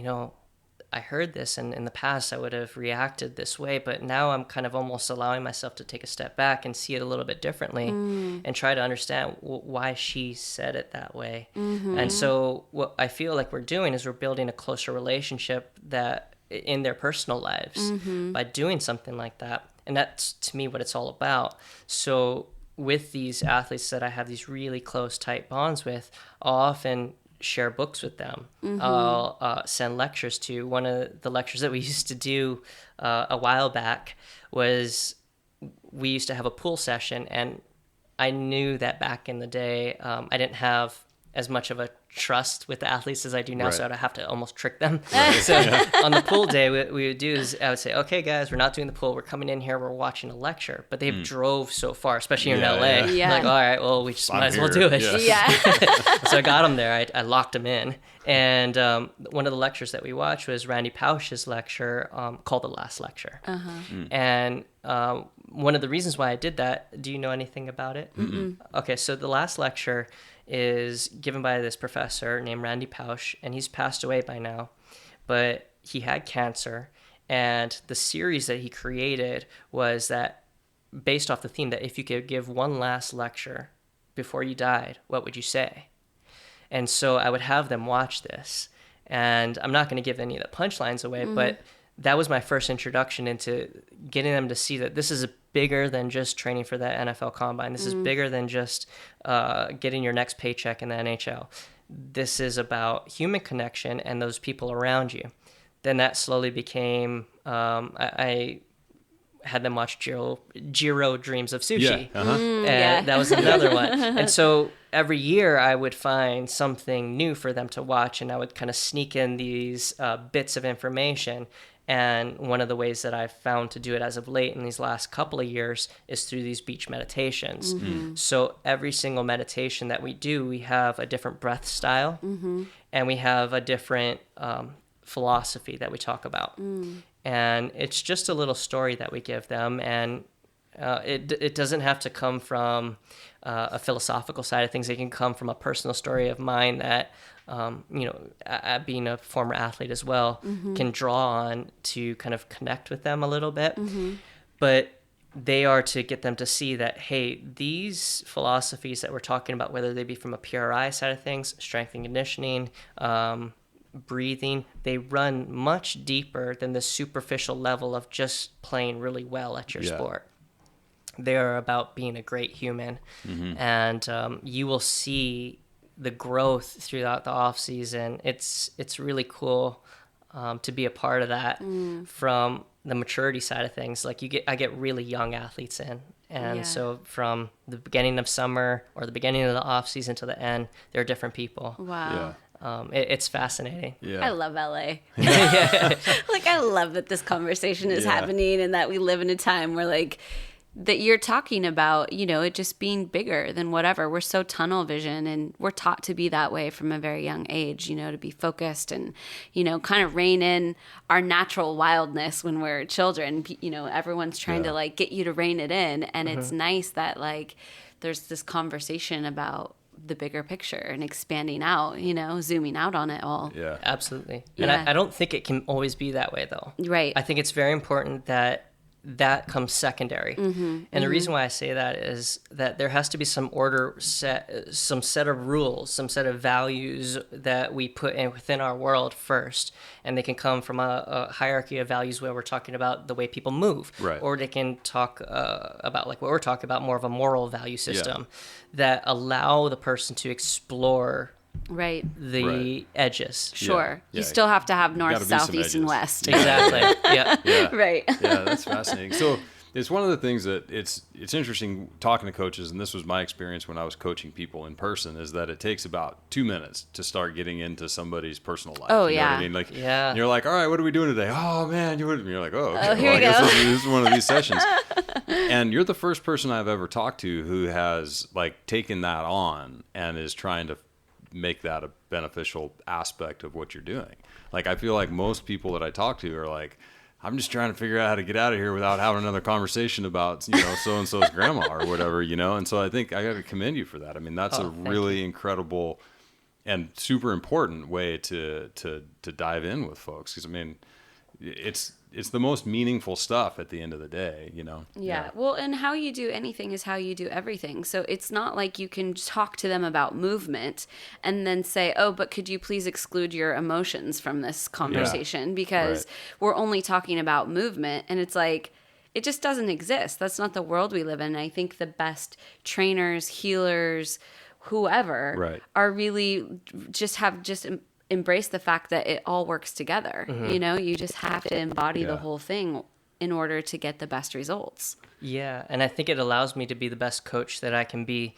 I heard this, and in the past I would have reacted this way, but now I'm kind of almost allowing myself to take a step back and see it a little bit differently and try to understand why she said it that way. And so what I feel like we're doing is we're building a closer relationship that in their personal lives by doing something like that. And that's, to me, what it's all about. So with these athletes that I have these really close, tight bonds with, I'll often share books with them. I'll send lectures to. One of the lectures that we used to do a while back was, we used to have a pool session, and I knew that back in the day, I didn't have as much of a trust with the athletes as I do now, so I'd have to almost trick them. So on the pool day, what we would do is I would say, okay, guys, we're not doing the pool. We're coming in here. We're watching a lecture. But they drove so far, especially in LA. Yeah. Like, all right, well, we just might as well do it. Yeah. So I got them there. I locked them in. And one of the lectures that we watched was Randy Pausch's lecture called The Last Lecture. And one of the reasons why I did that, do you know anything about it? Okay, so The Last Lecture is given by this professor named Randy Pausch, and he's passed away by now, but he had cancer. And the series that he created was that based off the theme that if you could give one last lecture before you died, what would you say? And so I would have them watch this, and I'm not going to give any of the punchlines away, but that was my first introduction into getting them to see that this is bigger than just training for the NFL Combine. This is bigger than just getting your next paycheck in the NHL. This is about human connection and those people around you. Then that slowly became, I had them watch Jiro Dreams of Sushi. And that was another one. And so every year I would find something new for them to watch, and I would kind of sneak in these bits of information. And one of the ways that I've found to do it as of late in these last couple of years is through these beach meditations. So every single meditation that we do, we have a different breath style, and we have a different philosophy that we talk about. And it's just a little story that we give them, and it doesn't have to come from a philosophical side of things. It can come from a personal story of mine that, being a former athlete as well, can draw on to kind of connect with them a little bit. But they are to get them to see that, hey, these philosophies that we're talking about, whether they be from a PRI side of things, strength and conditioning, breathing, they run much deeper than the superficial level of just playing really well at your sport. They are about being a great human, and you will see the growth throughout the off season. It's really cool to be a part of that from the maturity side of things. Like I get really young athletes in, and so from the beginning of summer or the beginning of the off season to the end, they're different people. Wow. It's fascinating. I love LA. Like, I love that this conversation is happening, and that we live in a time where, like, that you're talking about, it just being bigger than whatever. We're so tunnel vision, and we're taught to be that way from a very young age, to be focused and, kind of rein in our natural wildness when we're children. Everyone's trying to, like, get you to rein it in. And it's nice that, like, there's this conversation about the bigger picture and expanding out, zooming out on it all. Yeah, absolutely. And I don't think it can always be that way, though. Right. I think it's very important that comes secondary. And the reason why I say that is that there has to be some order set, some set of rules, some set of values that we put in within our world first. And they can come from a hierarchy of values where we're talking about the way people move. Right. Or they can talk about, like what we're talking about, more of a moral value system that allow the person to explore the edges. Sure. You still have to have north, south, east, and west. Exactly. Right. Yeah, that's fascinating. So it's one of the things that it's interesting talking to coaches, and this was my experience when I was coaching people in person, is that it takes about 2 minutes to start getting into somebody's personal life. Oh, you know yeah. what I mean? Like, you're like, all right, what are we doing today? Oh, man. You're like, oh, okay. Here I we guess go. this is one of these sessions. And you're the first person I've ever talked to who has, like, taken that on and is trying to make that a beneficial aspect of what you're doing. Like, I feel like most people that I talk to are like, I'm just trying to figure out how to get out of here without having another conversation about, so-and-so's grandma or whatever, And so I think I got to commend you for that. I mean, that's a really incredible and super important way to dive in with folks. Because, I mean, it's it's the most meaningful stuff at the end of the day, you know? Yeah. Well, and how you do anything is how you do everything. So it's not like you can talk to them about movement and then say, oh, but could you please exclude your emotions from this conversation? Because we're only talking about movement. And it's like, it just doesn't exist. That's not the world we live in. I think the best trainers, healers, whoever are really just embrace the fact that it all works together. You know, you just have to embody the whole thing in order to get the best results. Yeah, and I think it allows me to be the best coach that I can be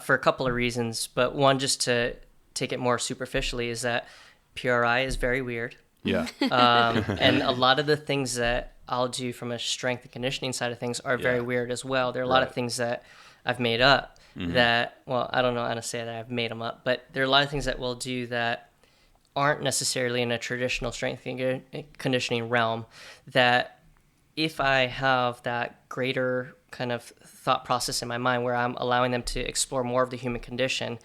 for a couple of reasons. But one, just to take it more superficially, is that PRI is very weird. Yeah. And a lot of the things that I'll do from a strength and conditioning side of things are very weird as well. There are a lot of things that I've made up that, well, I don't know how to say that I've made them up, but there are a lot of things that we'll do that aren't necessarily in a traditional strength and conditioning realm, that if I have that greater kind of thought process in my mind where I'm allowing them to explore more of the human condition,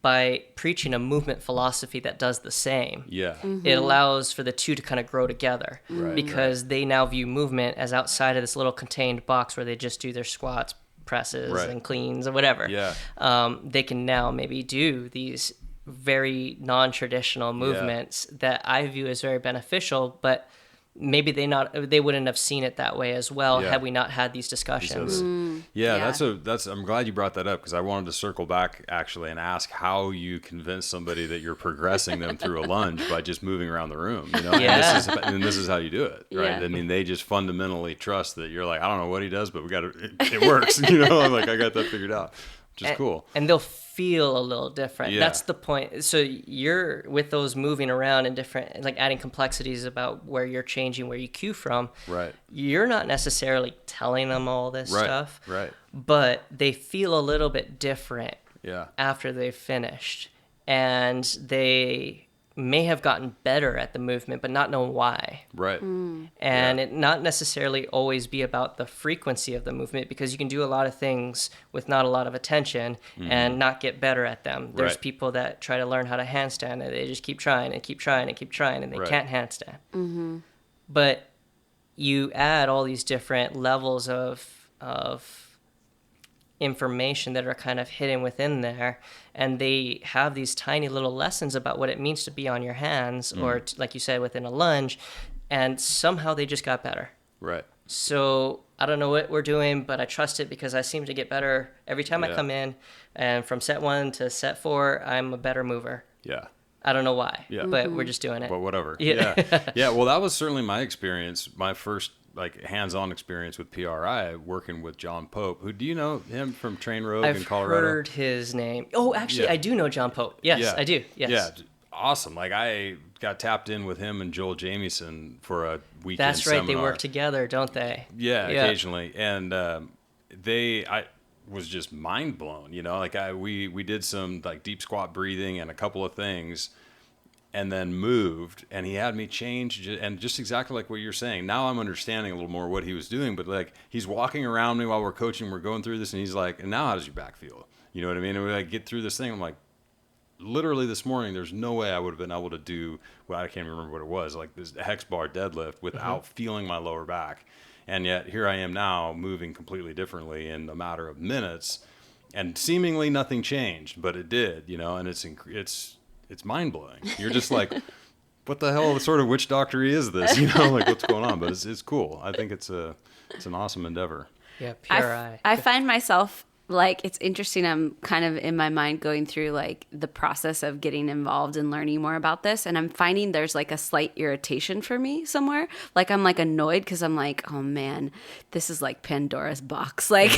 by preaching a movement philosophy that does the same, it allows for the two to kind of grow together, because they now view movement as outside of this little contained box where they just do their squats, presses, and cleans, or whatever. They can now maybe do these very non-traditional movements that I view as very beneficial, but maybe they wouldn't have seen it that way as well had we not had these discussions. That's I'm glad you brought that up, because I wanted to circle back actually and ask how you convince somebody that you're progressing them through a lunge by just moving around the room, you know? And this is how you do it, right? I mean, they just fundamentally trust that you're like, I don't know what he does, but it works, you know? I'm like, I got that figured out, which is cool. And they'll feel a little different. That's the point. So you're with those moving around and different, like adding complexities about where you're changing, where you cue from. You're not necessarily telling them all this stuff. But they feel a little bit different after they've finished. And they may have gotten better at the movement, but not know why. And it not necessarily always be about the frequency of the movement, because you can do a lot of things with not a lot of attention and not get better at them. There's people that try to learn how to handstand and they just keep trying and keep trying and keep trying, and they can't handstand. But you add all these different levels of information that are kind of hidden within there, and they have these tiny little lessons about what it means to be on your hands or like you said, within a lunge, and somehow they just got better. So I don't know what we're doing, but I trust it because I seem to get better every time I come in, and from set 1 to set 4 I'm a better mover. I don't know why, but we're just doing it. But whatever. Well, that was certainly my experience, my first hands-on experience with PRI, working with John Pope. Who, do you know him from Train Rogue in Colorado? I've heard his name. Oh, actually, I do know John Pope. Yes, I do. Yes. Yeah, awesome. Like, I got tapped in with him and Joel Jamieson for a weekend seminar. They work together, don't they? Yeah, occasionally. And I was just mind blown, you know? Like, we did some like deep squat breathing and a couple of things, and then moved, and he had me change, and just exactly like what you're saying. Now I'm understanding a little more what he was doing, but like, he's walking around me while we're coaching, we're going through this, and he's like, and now how does your back feel? You know what I mean? And we like get through this thing. I'm like, literally this morning, there's no way I would have been able to do, well, I can't remember what it was, like this hex bar deadlift without feeling my lower back. And yet here I am now moving completely differently in a matter of minutes, and seemingly nothing changed, but it did, you know, and it's mind-blowing. You're just like, what the hell sort of witch doctory is this? You know, like, what's going on? But it's cool. I think it's an awesome endeavor. Yeah, PRI. I find myself, like, it's interesting. I'm kind of in my mind going through like the process of getting involved and learning more about this. And I'm finding there's like a slight irritation for me somewhere. Like, I'm like annoyed because I'm like, oh man, this is like Pandora's box. Like,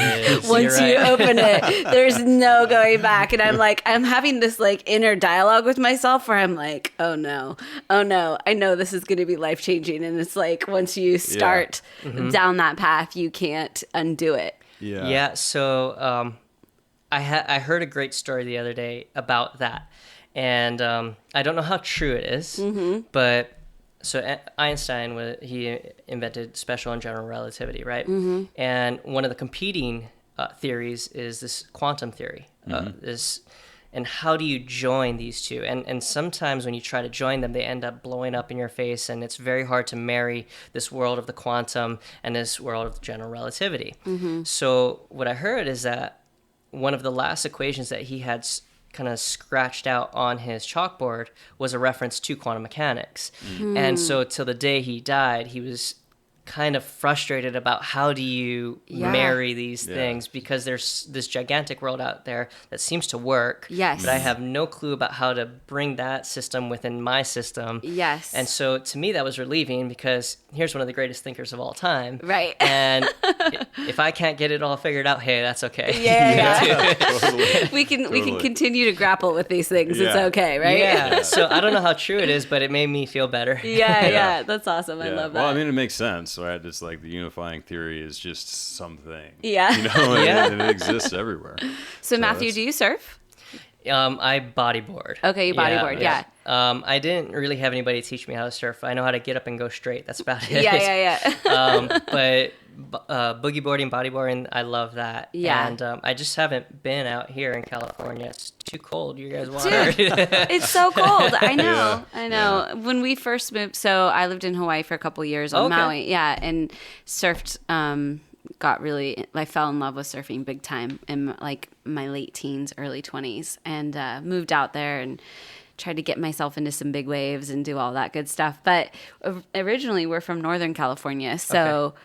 once you open it, there's no going back. And I'm like, I'm having this like inner dialogue with myself where I'm like, oh no, I know this is going to be life changing. And it's like, once you start down that path, you can't undo it. So I heard a great story the other day about that, and I don't know how true it is, but so Einstein, he invented special and general relativity, right? And one of the competing theories is this quantum theory, and how do you join these two? And sometimes when you try to join them, they end up blowing up in your face, and it's very hard to marry this world of the quantum and this world of general relativity. So what I heard is that one of the last equations that he had kind of scratched out on his chalkboard was a reference to quantum mechanics. And so till the day he died, he was kind of frustrated about how do you marry these things, because there's this gigantic world out there that seems to work, but I have no clue about how to bring that system within my system. And so to me that was relieving, because here's one of the greatest thinkers of all time, and if I can't get it all figured out, hey, that's okay. Totally. we can continue to grapple with these things. It's okay, right? So I don't know how true it is, but it made me feel better. That's awesome. I love that. Well, I mean, it makes sense, right? It's like the unifying theory is just something. And it exists everywhere. So Matthew, do you surf? I bodyboard. Okay, you bodyboard, I didn't really have anybody teach me how to surf. I know how to get up and go straight. That's about it. But boogie boarding, bodyboarding, I love that. And I just haven't been out here in California. It's too cold. You guys want it? It's so cold. I know. When we first moved, so I lived in Hawaii for a couple years on Maui. And surfed. I fell in love with surfing big time in like my late teens, early 20s, and moved out there and tried to get myself into some big waves and do all that good stuff. But originally we're from Northern California. So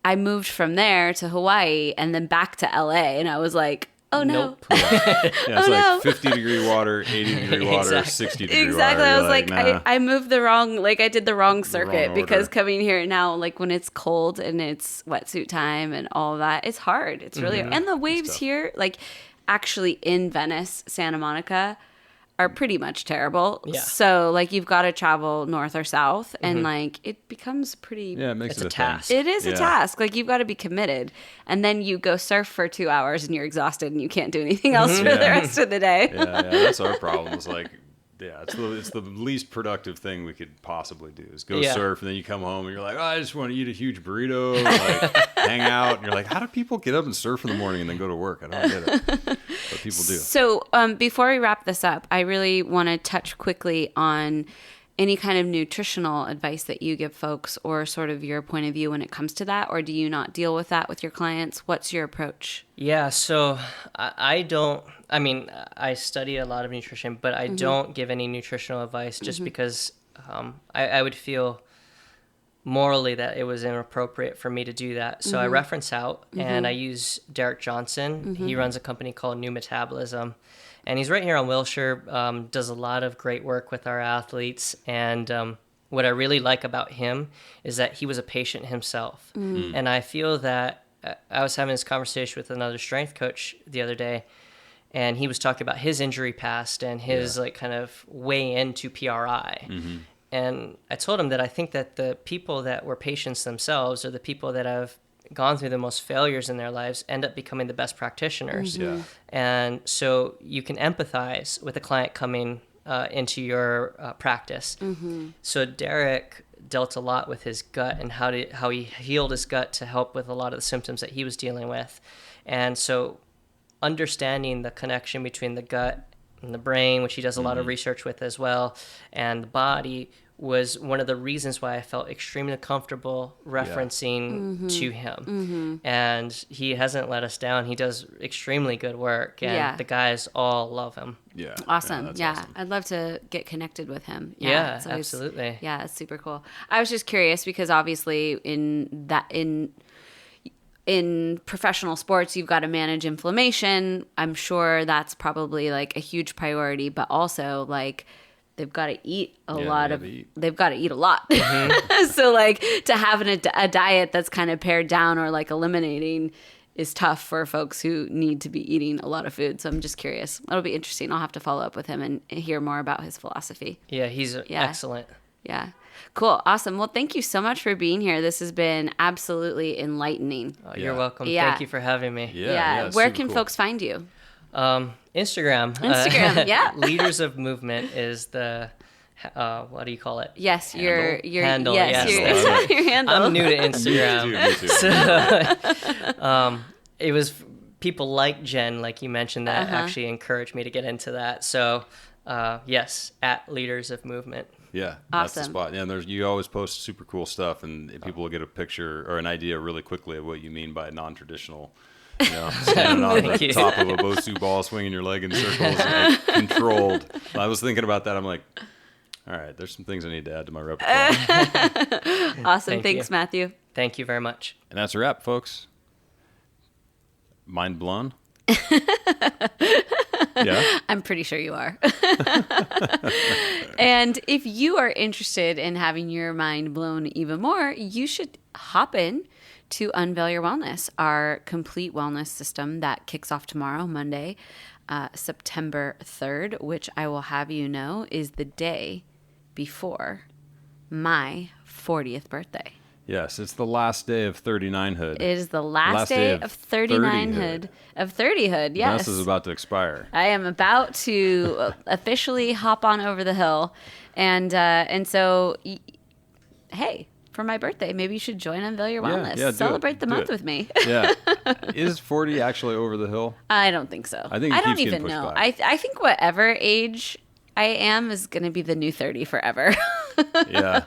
I moved from there to Hawaii and then back to LA, and I was like, oh no. It's like 50-degree water, 80-degree water, 60-degree water. I was like, nah. I moved the wrong, I did the wrong circuit, because coming here now, when it's cold and it's wetsuit time and all that, it's hard. It's really hard. And the waves here, actually in Venice, Santa Monica, are pretty much terrible. So you've got to travel north or south, and it becomes pretty. Yeah, it makes it a task. It is a task. You've got to be committed, and then you go surf for 2 hours and you're exhausted and you can't do anything else for the rest of the day. That's our problem. It's it's the least productive thing we could possibly do is go surf, and then you come home and you're like, oh, I just want to eat a huge burrito, hang out, and you're like, how do people get up and surf in the morning and then go to work? I don't get it, but people do. So before we wrap this up, I really want to touch quickly on any kind of nutritional advice that you give folks, or sort of your point of view when it comes to that, or do you not deal with that with your clients? What's your approach? So I don't, I study a lot of nutrition, but I don't give any nutritional advice just because I would feel morally that it was inappropriate for me to do that. So I reference out and I use Derek Johnson. He runs a company called New Metabolism. And he's right here on Wilshire, does a lot of great work with our athletes. And what I really like about him is that he was a patient himself. And I feel that I was having this conversation with another strength coach the other day, and he was talking about his injury past and his kind of way into PRI. And I told him that I think that the people that were patients themselves, or the people that have gone through the most failures in their lives, end up becoming the best practitioners. And so you can empathize with a client coming into your practice. So Derek dealt a lot with his gut and how he healed his gut to help with a lot of the symptoms that he was dealing with. And so understanding the connection between the gut and the brain, which he does a lot of research with as well, and the body, was one of the reasons why I felt extremely comfortable referencing to him. And he hasn't let us down. He does extremely good work, and the guys all love him. Awesome. Awesome. I'd love to get connected with him. Absolutely. Yeah, it's super cool. I was just curious because obviously in professional sports, you've got to manage inflammation. I'm sure that's probably a huge priority, but also they've got to eat they've got to eat a lot. So to have a diet that's kind of pared down or eliminating is tough for folks who need to be eating a lot of food. So I'm just curious. It'll be interesting. I'll have to follow up with him and hear more about his philosophy. Yeah, he's excellent. Yeah. Cool. Awesome. Well, thank you so much for being here. This has been absolutely enlightening. Oh, you're welcome. Thank you for having me. Where can folks find you? Instagram. Yeah. Leaders of Movement is the, what do you call it? Yes, your handle. Your handle. I'm new to Instagram. Me too. So, it was people like Jen, like you mentioned, that actually encouraged me to get into that. So, yes, at Leaders of Movement. Yeah, that's the spot. Yeah, and you always post super cool stuff, and people will get a picture or an idea really quickly of what you mean by non-traditional. Standing on the top of a Bosu ball, swinging your leg in circles, and controlled. I was thinking about that. I'm like, all right, there's some things I need to add to my repertoire. Awesome. Thanks, Matthew. Thank you very much. And that's a wrap, folks. Mind blown? Yeah. I'm pretty sure you are. And if you are interested in having your mind blown even more, you should hop in to Unveil Your Wellness, our complete wellness system that kicks off tomorrow, Monday, September 3rd, which I will have you know is the day before my 40th birthday. Yes, it's the last day of 39hood. It is the last day of 39hood. Of 30hood, yes. This is about to expire. I am about to officially hop on over the hill. And so, hey, for my birthday, maybe you should join Unveil Your Wellness. Yeah, Celebrate the month with me. Yeah. Is 40 actually over the hill? I don't think so. I think I don't even know. I think whatever age I am is going to be the new 30 forever. Yeah,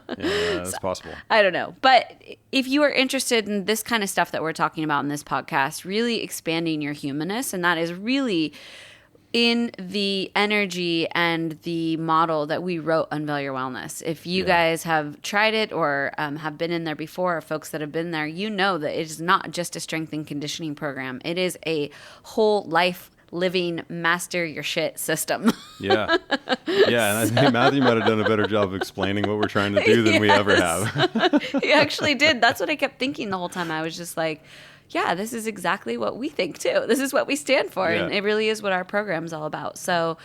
that's possible. I don't know. But if you are interested in this kind of stuff that we're talking about in this podcast, really expanding your humanness, and that is really in the energy and the model that we wrote Unveil Your Wellness. If you guys have tried it or have been in there before, or folks that have been there, you know that it is not just a strength and conditioning program. It is a whole life living master your shit system. Yeah. And I think Matthew might have done a better job of explaining what we're trying to do than we ever have. He actually did. That's what I kept thinking the whole time. I was just like, yeah, this is exactly what we think too. This is what we stand for. Yeah. And it really is what our program's all about. So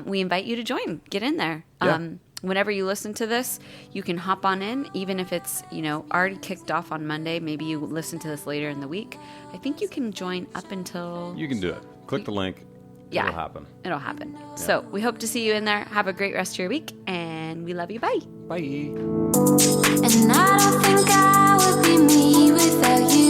we invite you to join. Get in there. Yeah. Whenever you listen to this, you can hop on in, even if it's, already kicked off on Monday. Maybe you listen to this later in the week. I think you can join up until... You can do it. Click the link. Yeah. It'll happen. It'll happen. Yeah. So we hope to see you in there. Have a great rest of your week, and we love you. Bye. Bye. And I don't think I would be me without you.